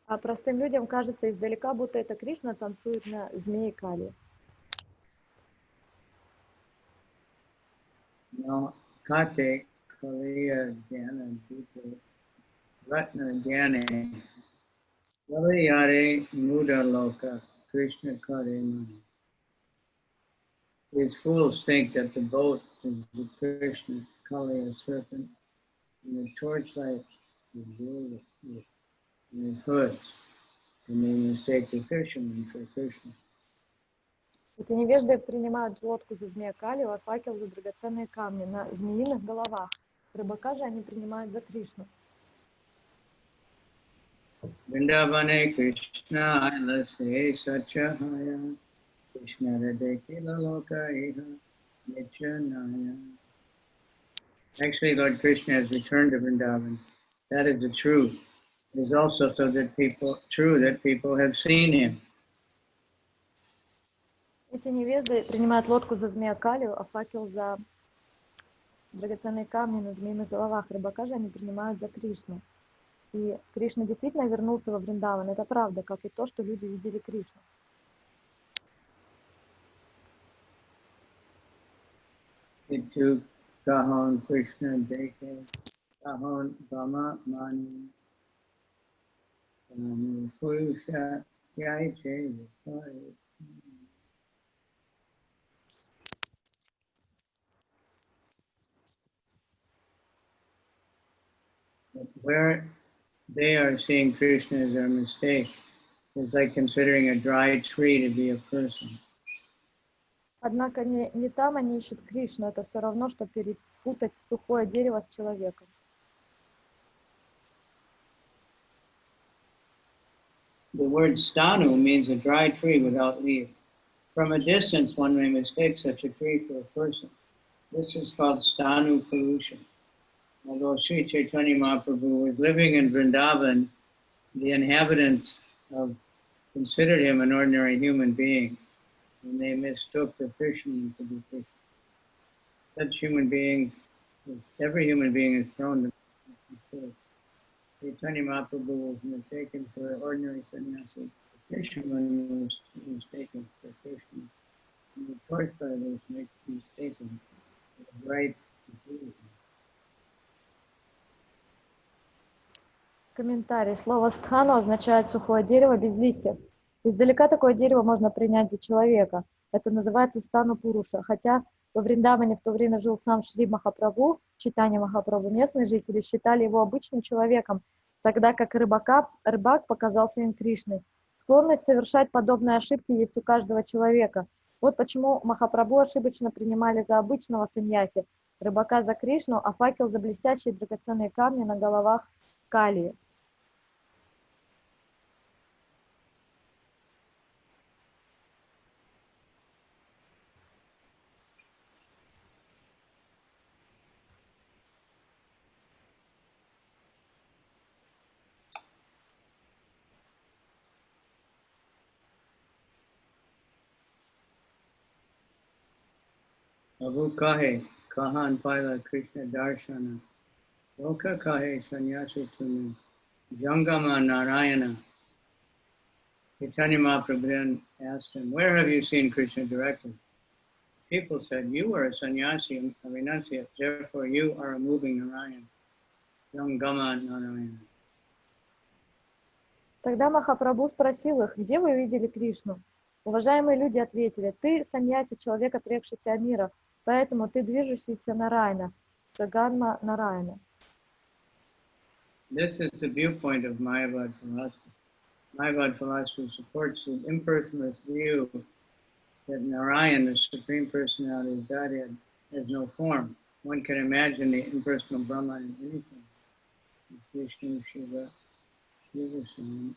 А простым людям кажется издалека, будто это Кришна танцует на змее Кали. No, Kate Kaliya Jnana Dita Ratna Jnane Kali Yare Muda Loka Krishna Kare Mani. These fools think that the boat is the Krishna Kali serpent and the torchlight is ruled with his hoods, and they mistake the fisherman for Krishna. Эти невежды принимают лодку за змея Кали, а факел за драгоценные камни на змеиных головах. Рыбака же они принимают за Кришну. Vṛndāvane Krishna Ailase Sachahaya Krishna Radekila Loka Iha Nichanaya. Actually, Lord Krishna has returned to Vrindavan. That is the truth. It is also so that people have seen him. Эти невежды принимают лодку за змея Кали, а факел за драгоценные камни на змеиных головах. Рыбака же они принимают за Кришну. И Кришна действительно вернулся во Вриндаван. Это правда, как и то, что люди видели Кришну. Itu Kahon Krishna Deke Kahon Brahma Mani Purusha Yaiche. Where they are seeing Krishna as their mistake, it's like considering a dry tree to be a person. Однако не там они ищут Кришну, это все равно, что перепутать сухое дерево с человеком. The word stanu means a dry tree without leaves. From a distance, one may mistake such a tree for a person. This is called stanu pollution. Although Sri Chaitanya Mahaprabhu was living in Vrindavan, the inhabitants considered him an ordinary human being, and they mistook the fisherman to be Krishna. Such human beings, every human being is prone to mistake. Chaitanya Mahaprabhu was mistaken for an ordinary sannyasi. The fisherman was mistaken for Krishna. And the torchlight was mistaken for the bright disease. Комментарий. Слово «стхану» означает сухое дерево без листьев. Издалека такое дерево можно принять за человека. Это называется стану Пуруша. Хотя во Вриндаване в то время жил сам Шри Махапрабху, Чайтанья Махапрабху, местные жители считали его обычным человеком, тогда как рыбак показался им Кришной. Склонность совершать подобные ошибки есть у каждого человека. Вот почему Махапрабху ошибочно принимали за обычного саньяси, рыбака за Кришну, а факел за блестящие драгоценные камни на головах Калии. Prabhu kahe, kahan paila Krishna darshana, loka kahe sannyasi tumi, Jangama Narayana. Chaitanya Mahaprabhu then asked him, where have you seen Krishna directly? People said, you are a sannyasi, a renunciate, therefore you are a moving Narayan. Jangama Narayana. Тогда Махапрабху спросил их, где вы видели Кришну? Уважаемые люди ответили, ты саньяси, человек, отрекшийся от мира, поэтому ты движущийся Нараяна, Джаганма Нараяна. This is the viewpoint of Mayavad philosophy. Mayavad philosophy supports the impersonalist view that Narayan, the Supreme Personality of Godhead, has no form. One can imagine the impersonal Brahman in anything. Vishnu, Shiva, Swami.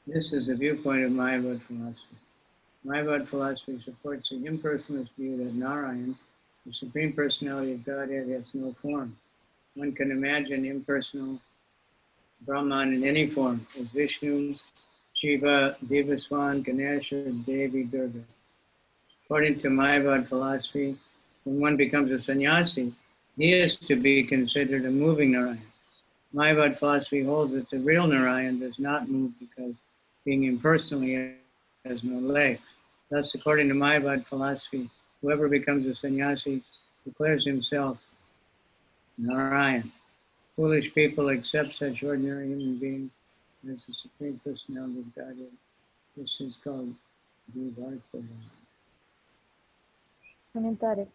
This is the viewpoint of Mayavad philosophy. Mayavad philosophy supports the impersonalist view that Narayan, the Supreme Personality of Godhead, has no form. One can imagine impersonal Brahman in any form, as Vishnu, Shiva, Devaswan, Ganesha, Devi, Durga. According to Mayavad philosophy, when one becomes a sannyasi, he is to be considered a moving Narayan. Mayavad philosophy holds that the real Narayan does not move because being impersonally has no legs. Thus, according to Mayavad philosophy, whoever becomes a sannyasi declares himself Narayan. Foolish people accept such ordinary human beings as the Supreme Personality of Godhead. This is called Jivartha. Комментарий.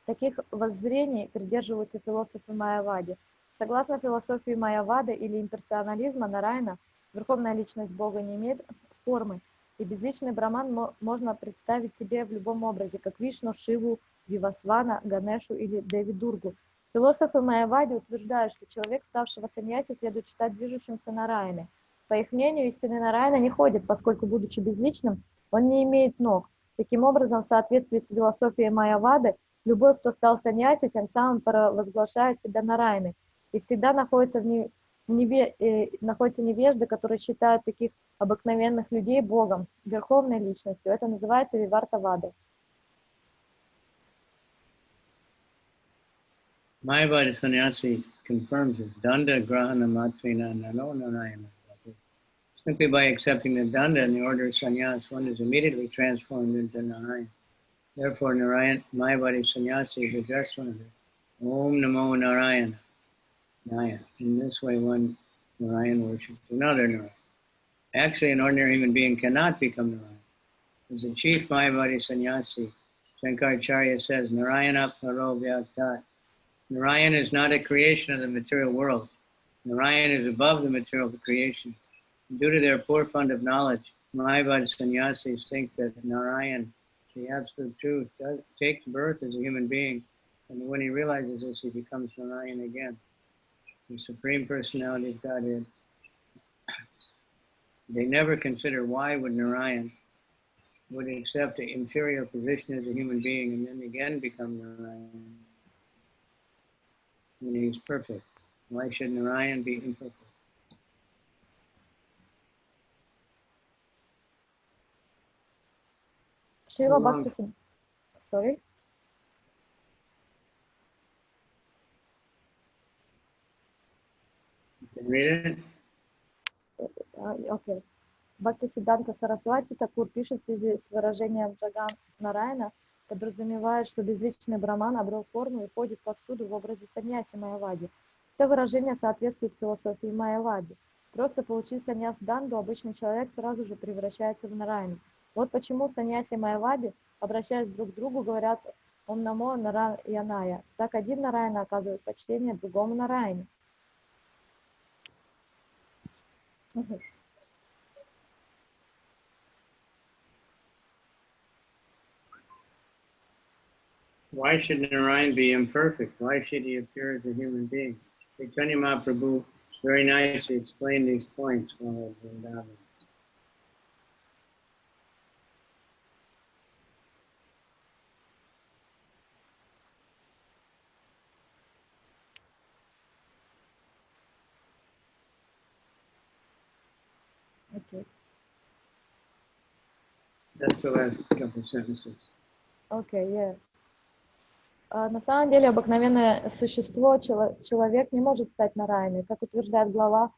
Таких воззрений придерживаются философы Майявади. Согласно философии Майявады или имперсонализма, Нараяна, верховная личность Бога, не имеет формы, и безличный Браман можно представить себе в любом образе, как Вишну, Шиву, Вивасвана, Ганешу или Деви Дургу. Философы Майявади утверждают, что человек, ставшего саньяси, следует считать движущимся Нараяной. По их мнению, истинный Нараяна не ходит, поскольку, будучи безличным, он не имеет ног. Таким образом, в соответствии с философией Майявады, любой, кто стал саньяси, тем самым провозглашает себя Нараяной. И всегда находятся невежды, которые считают таких обыкновенных людей Богом, верховной личностью. Это называется Вивартавада. Mayavada sannyasi confirms this. Danda grahana matrina nano narayana. Simply by accepting the danda in the order of sannyas, one is immediately transformed into Narayan. Therefore, Mayavadi sannyasi is addressed one of it. Om Namo Narayana. Naya. In this way, one Narayan worships another Narayan. Actually, an ordinary human being cannot become Narayan. As the chief Mayavadi sannyasi, Shankaracharya says, Narayana paro vyaktat. Narayan is not a creation of the material world. Narayan is above the material creation. Due to their poor fund of knowledge, Mayavadi sannyasis think that Narayan, the absolute truth, takes birth as a human being, and when he realizes this, he becomes Narayan again, the Supreme Personality of Godhead. They never consider why would Narayan would accept an inferior position as a human being and then again become Narayan when he's perfect. Why should Narayan be imperfect? Шрила Бхакти... Sorry? You can read it? Okay. Бхактисиддханта Сарасвати Такур пишет в связи с выражением Джаган Нарайна, подразумевает, что безличный Браман обрел форму и ходит повсюду в образе саньяси Майявади. Это выражение соответствует философии Майявади. Просто получив саньяс Данду, обычный человек сразу же превращается в Нарайну. Вот почему саньяси Майявади, обращаясь друг к другу, говорят «Ом намо Нараяная». Так один Нарайна оказывает почтение другому Нарайне. Why should Narayan be imperfect? Why should he appear as a human being? Chaitanya Mahaprabhu very nicely explained these points while I was in Vrindavan. Okay. That's the last couple sentences. Okay, yeah. На самом деле обыкновенное существо, человек не может стать Нарайной. Как утверждает глава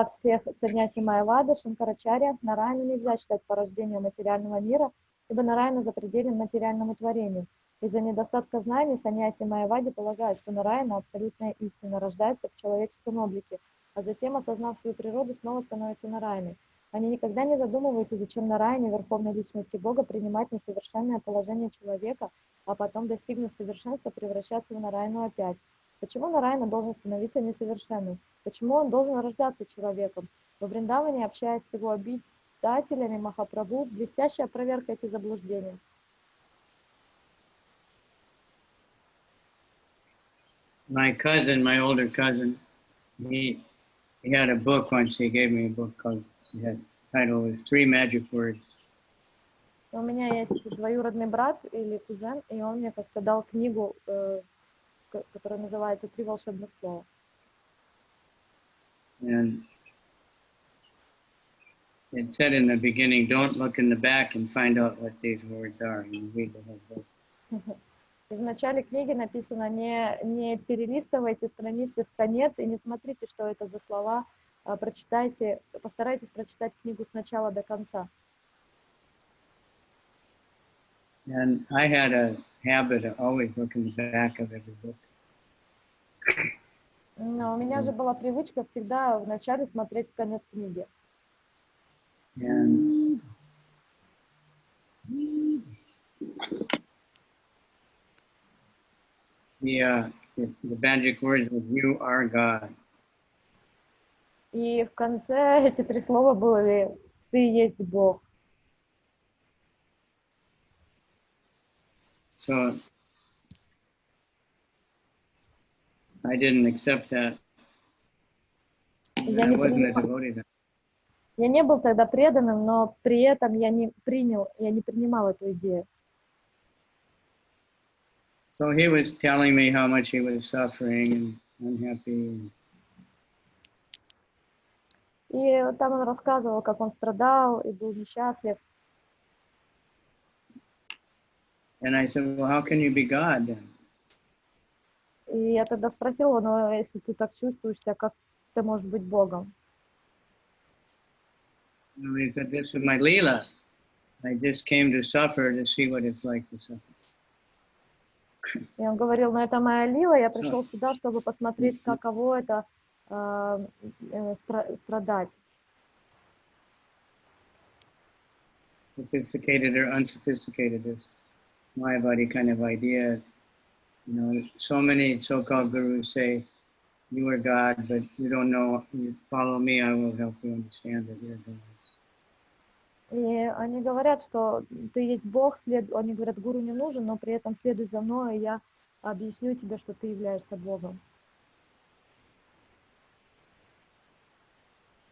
всех саньяси Майявады Шанкарачарья, Нарайну нельзя считать порождением материального мира, ибо Нарайна запредельен материальному творению. Из-за недостатка знаний саньяси Майявади полагают, что Нарайна, абсолютная истина, рождается в человеческом облике, а затем, осознав свою природу, снова становится Нарайной. Они никогда не задумываются, зачем Нарайне, верховной личности Бога, принимать несовершенное положение человека, а потом, достигнув совершенства, превращаться в Нарайну опять. Почему Нарайна должен становиться несовершенным? Почему он должен рождаться человеком? Во Вриндаване, общаясь с его обитателями, Махапрабху, блестящая проверка эти заблуждения. My cousin, my older cousin, he had a book once. He gave me a book called, the title was 3 Magic Words. У меня есть двоюродный брат или кузен, и он мне как-то дал книгу, которая называется «3 волшебных слова». And it said in the beginning, don't look in the back and find out what these words are. And you read the whole book. И в начале книги написано, не перелистывайте страницы в конец и не смотрите, что это за слова, прочитайте, постарайтесь прочитать книгу с начала до конца. And I had a habit of always looking at the back of every book. Но у меня же была привычка всегда вначале смотреть в конец книги. And the magic words was "You are God." И в конце эти 3 слова были «Ты есть Бог». So I didn't accept that. I wasn't a devotee then. Я не был тогда преданным, но при этом я не принимал эту идею. So he was telling me how much he was suffering and unhappy. И там он рассказывал, как он страдал и был несчастлив. And I said, well, how can you be God then? И я тогда спросил его, ну, если ты так чувствуешь себя, как ты можешь быть Богом? And he said, this is my lila. I just came to suffer to see what it's like to suffer. И он говорил, ну, это моя лила, я пришел сюда, чтобы посмотреть, каково это страдать. Sophisticated or unsophisticated, this Mayavadi kind of idea. You know, so many so-called gurus say, you are God, but you don't know, you follow me, I will help you understand that you're God. И они говорят, что ты есть Бог, они говорят, гуру не нужен, но при этом следуй за мной, и я объясню тебе, что ты являешься Богом.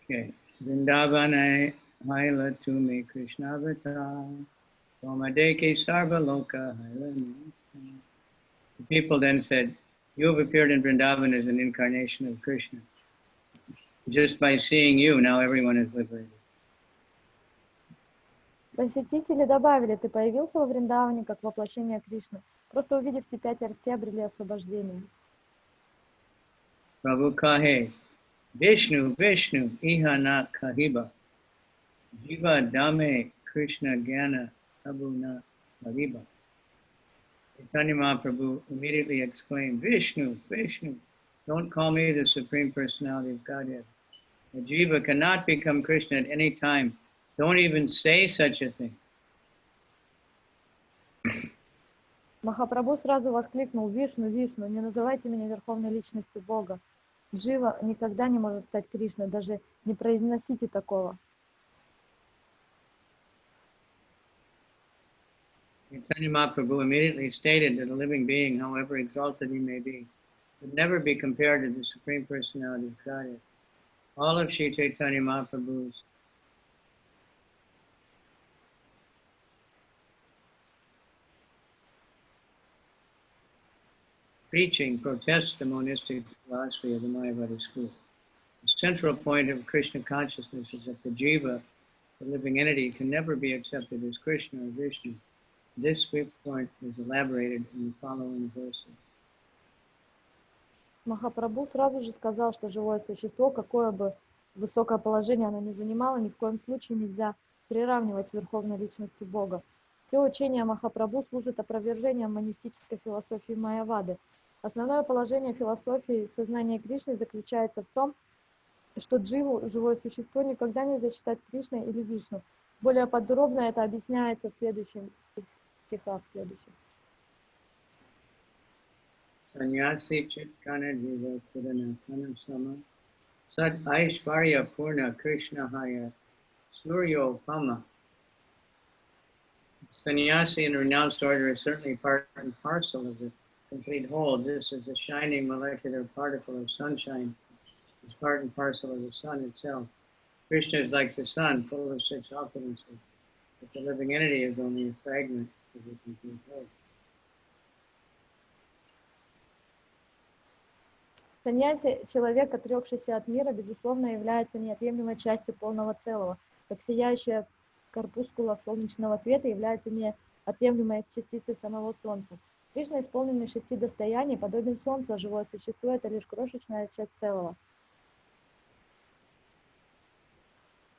Okay. Vrindavanai haila tumi Krishna vata, Somadeke sarva loka haila namaste. The people then said, you have appeared in Vrindavan as an incarnation of Krishna. Just by seeing you, now everyone is liberated. Посетители добавили, ты появился во Вриндаване как воплощение Кришны. Просто увидев тебя, все обрели освобождение. Prabhu kahe, Vishnu, Vishnu, ihana kahiba. Jiva Dame Krishna Gyana Abuna Hariba. Chaitanya Mahaprabhu immediately exclaimed, Vishnu, Vishnu, don't call me the Supreme Personality of Godhead. A Jiva cannot become Krishna at any time. Don't even say such a thing. Махапрабху сразу воскликнул: Вишну, Вишну, не называйте меня верховной личностью Бога. Джива никогда не может стать Кришной, даже не произносите такого. Chaitanya Mahaprabhu immediately stated that a living being, however exalted he may be, would never be compared to the Supreme Personality of Godhead. All of Shri Chaitanya Mahaprabhu's preaching protests the monistic philosophy of the Mayavadi school. The central point of Krishna consciousness is that the Jiva, the living entity, can never be accepted as Krishna or Vishnu. This point is elaborated in the following verses. Махапрабху сразу же сказал, что живое существо, какое бы высокое положение оно ни занимало, ни в коем случае нельзя приравнивать с верховной личностью Бога. Все учения Махапрабху служат опровержением монистической философии Майявады. Основное положение философии сознания Кришны заключается в том, что дживу, живое существо, никогда нельзя считать Кришной или Вишну. Более подробно это объясняется в следующих стихах. Sannyasi chitkana jiva kudana kana sama sat aishvarya purna Krishna haya suryo pama. Sannyasi in renounced order is certainly part and parcel of the complete whole. This is a shining molecular particle of sunshine. It's part and parcel of the sun itself. Krishna is like the sun, full of six opulences, but the living entity is only a fragment of the complete whole. Саньяси, человек, отрекшийся от мира, безусловно, является неотъемлемой частью полного целого, как сияющая корпускула солнечного цвета является неотъемлемой частицей самого Солнца. Кришна, исполненный 6 достояний, подобен Солнцу, а живое существо — это лишь крошечная часть целого.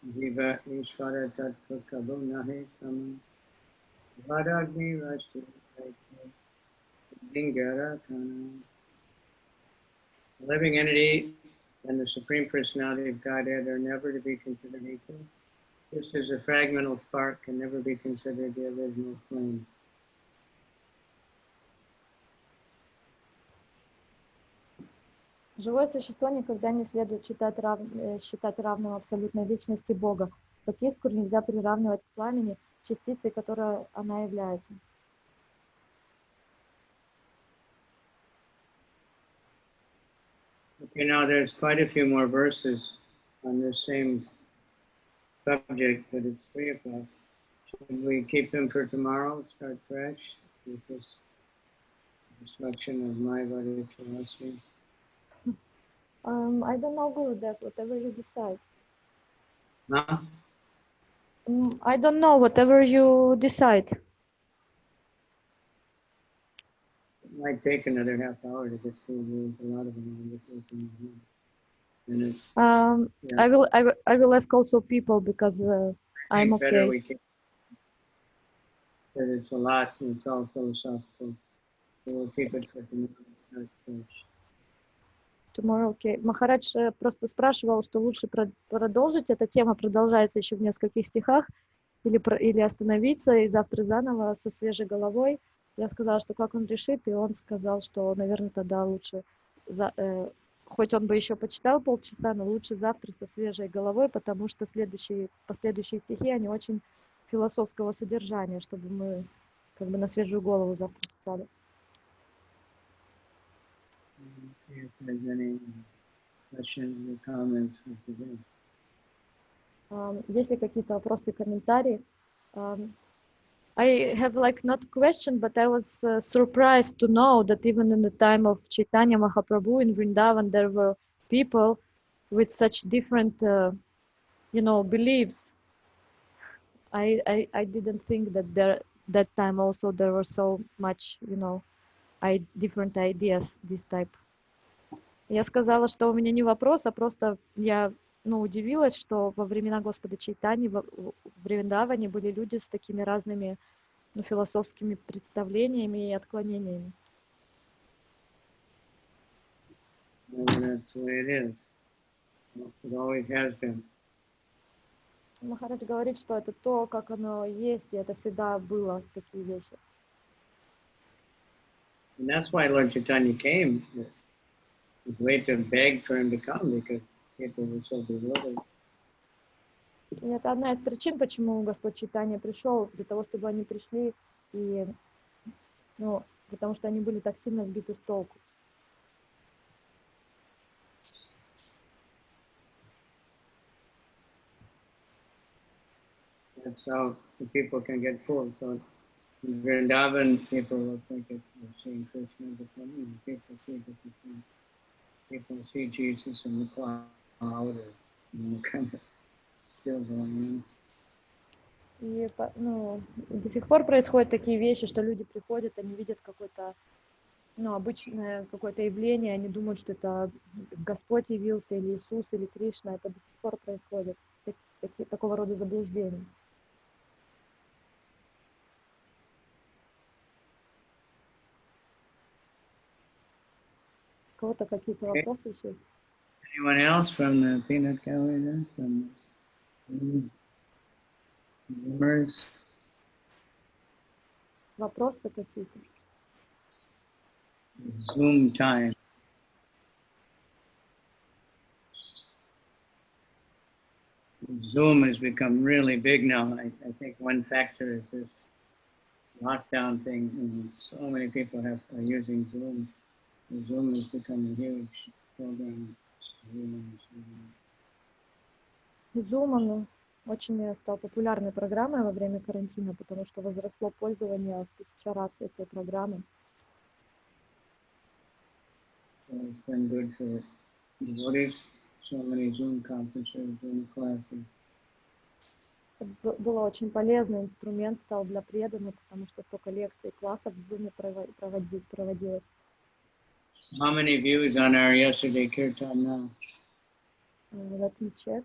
Jiva Ishvara Tattva Kabhu Nahi Samam Vadagni Rashi Dingara Kana. The living entity and the Supreme Personality of Godhead are never to be considered equal, just as a fragmental spark can never be considered the original flame. Живое существо никогда не следует считать равным абсолютной личности Бога. Как искру нельзя приравнивать к пламени, частицей, которой она является. Okay, now there's quite a few more verses on this same subject, but it's 3 o'clock. Should we keep them for tomorrow, start fresh with this destruction of Mayavadi philosophy? I don't know, Gurudev, whatever you decide. Huh? I don't know, whatever you decide. It might take another half hour to get through. There's a lot of them on this open minutes. Yeah. I will ask also people because I'm okay. Better we can, because it's a lot and it's all philosophical. So we'll keep it for tomorrow. Tomorrow, okay. Махарадж просто спрашивал, что лучше продолжить. Эта тема продолжается еще в нескольких стихах, или остановиться и завтра заново со свежей головой. Я сказала, что как он решит, и он сказал, что, наверное, тогда лучше, хоть он бы еще почитал полчаса, но лучше завтра со свежей головой, потому что последующие стихи, они очень философского содержания, чтобы мы как бы на свежую голову завтра читали. See if there's any questions or comments for today. Есть ли какие-то вопросы и комментарии? I have like not question, but I was surprised to know that even in the time of Chaitanya Mahaprabhu in Vrindavan, there were people with such different, beliefs. I didn't think that that time also there were so much, different ideas this type. Я сказала, что у меня не вопрос, а просто я удивилась, что во времена Господа Чайтаньи в Вриндаване были люди с такими разными философскими представлениями и отклонениями. That's the way it is. It always has been. Махарадж говорит, что это то, как оно есть, и это всегда было, такие вещи. And that's why Lord Chaitanya came. His way to beg for him to come because people were so bewildered. И это одна из причин, почему Господь Чайтанья пришел, для того, чтобы они пришли, и, потому что они были так сильно сбиты с толку. That's how the people can get full. So in Vrindavan, people will think it's seeing Krishna, but then people see different things. People see Jesus in the cloud, or kind of still going on. И до сих пор происходят такие вещи, что люди приходят, они видят какое-то, обычное какое-то явление, они думают, что это Господь явился, или Иисус, или Кришна. Это до сих пор происходит, такого рода заблуждения. У кого-то какие-то вопросы еще есть? Anyone else from the peanut gallery there? From Zoomers? Вопросы какие-то? Zoom time. Zoom has become really big now. I think one factor is this lockdown thing, and so many people are using Zoom. Zoom has become a huge program. Zoom очень стал популярной программой во время карантина, потому что возросло пользование в 1000 раз этой программы. So it's been good for devotees. So many Zoom conferences, Zoom classes. Было очень полезный инструмент, стал для преданных, потому что столько лекций, классов в Zoom проводилось. How many views on our yesterday kirtan now? Let me check.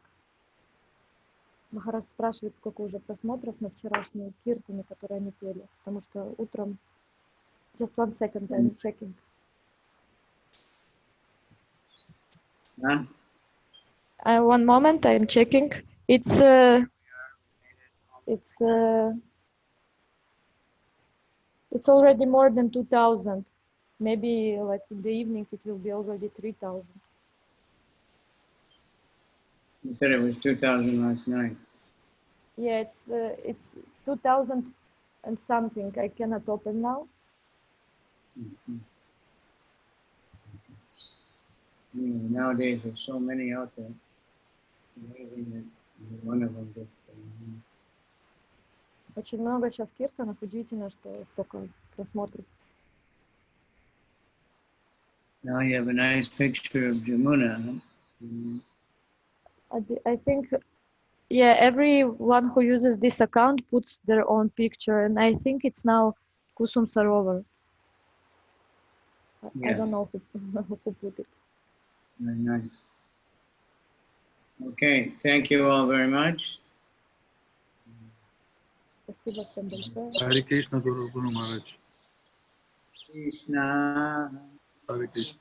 Махарадж спрашивает, сколько уже просмотров на вчерашние киртаны, которые они пели, потому что утром... Just 1 second, I'm checking. Huh? 1 moment, I'm checking. It's already more than 2,000. Maybe like in the evening it will be already 3,000. You said it was 2,000 last night. Yeah, it's 2,000 and something. I cannot open now. Mm-hmm. Nowadays there's so many out there. Amazing that one of them gets there. Очень много сейчас киртанов. Удивительно, что столько просмотров. Now you have a nice picture of Jamuna. Mm-hmm. I think, yeah, everyone who uses this account puts their own picture, and I think it's now Kusum Sarovar. Yeah. I don't know who put it. Very nice. Okay, thank you all very much. Спасибо всем большое. Hare Krishna, Guru Maharaj. Krishna. Hare Krishna.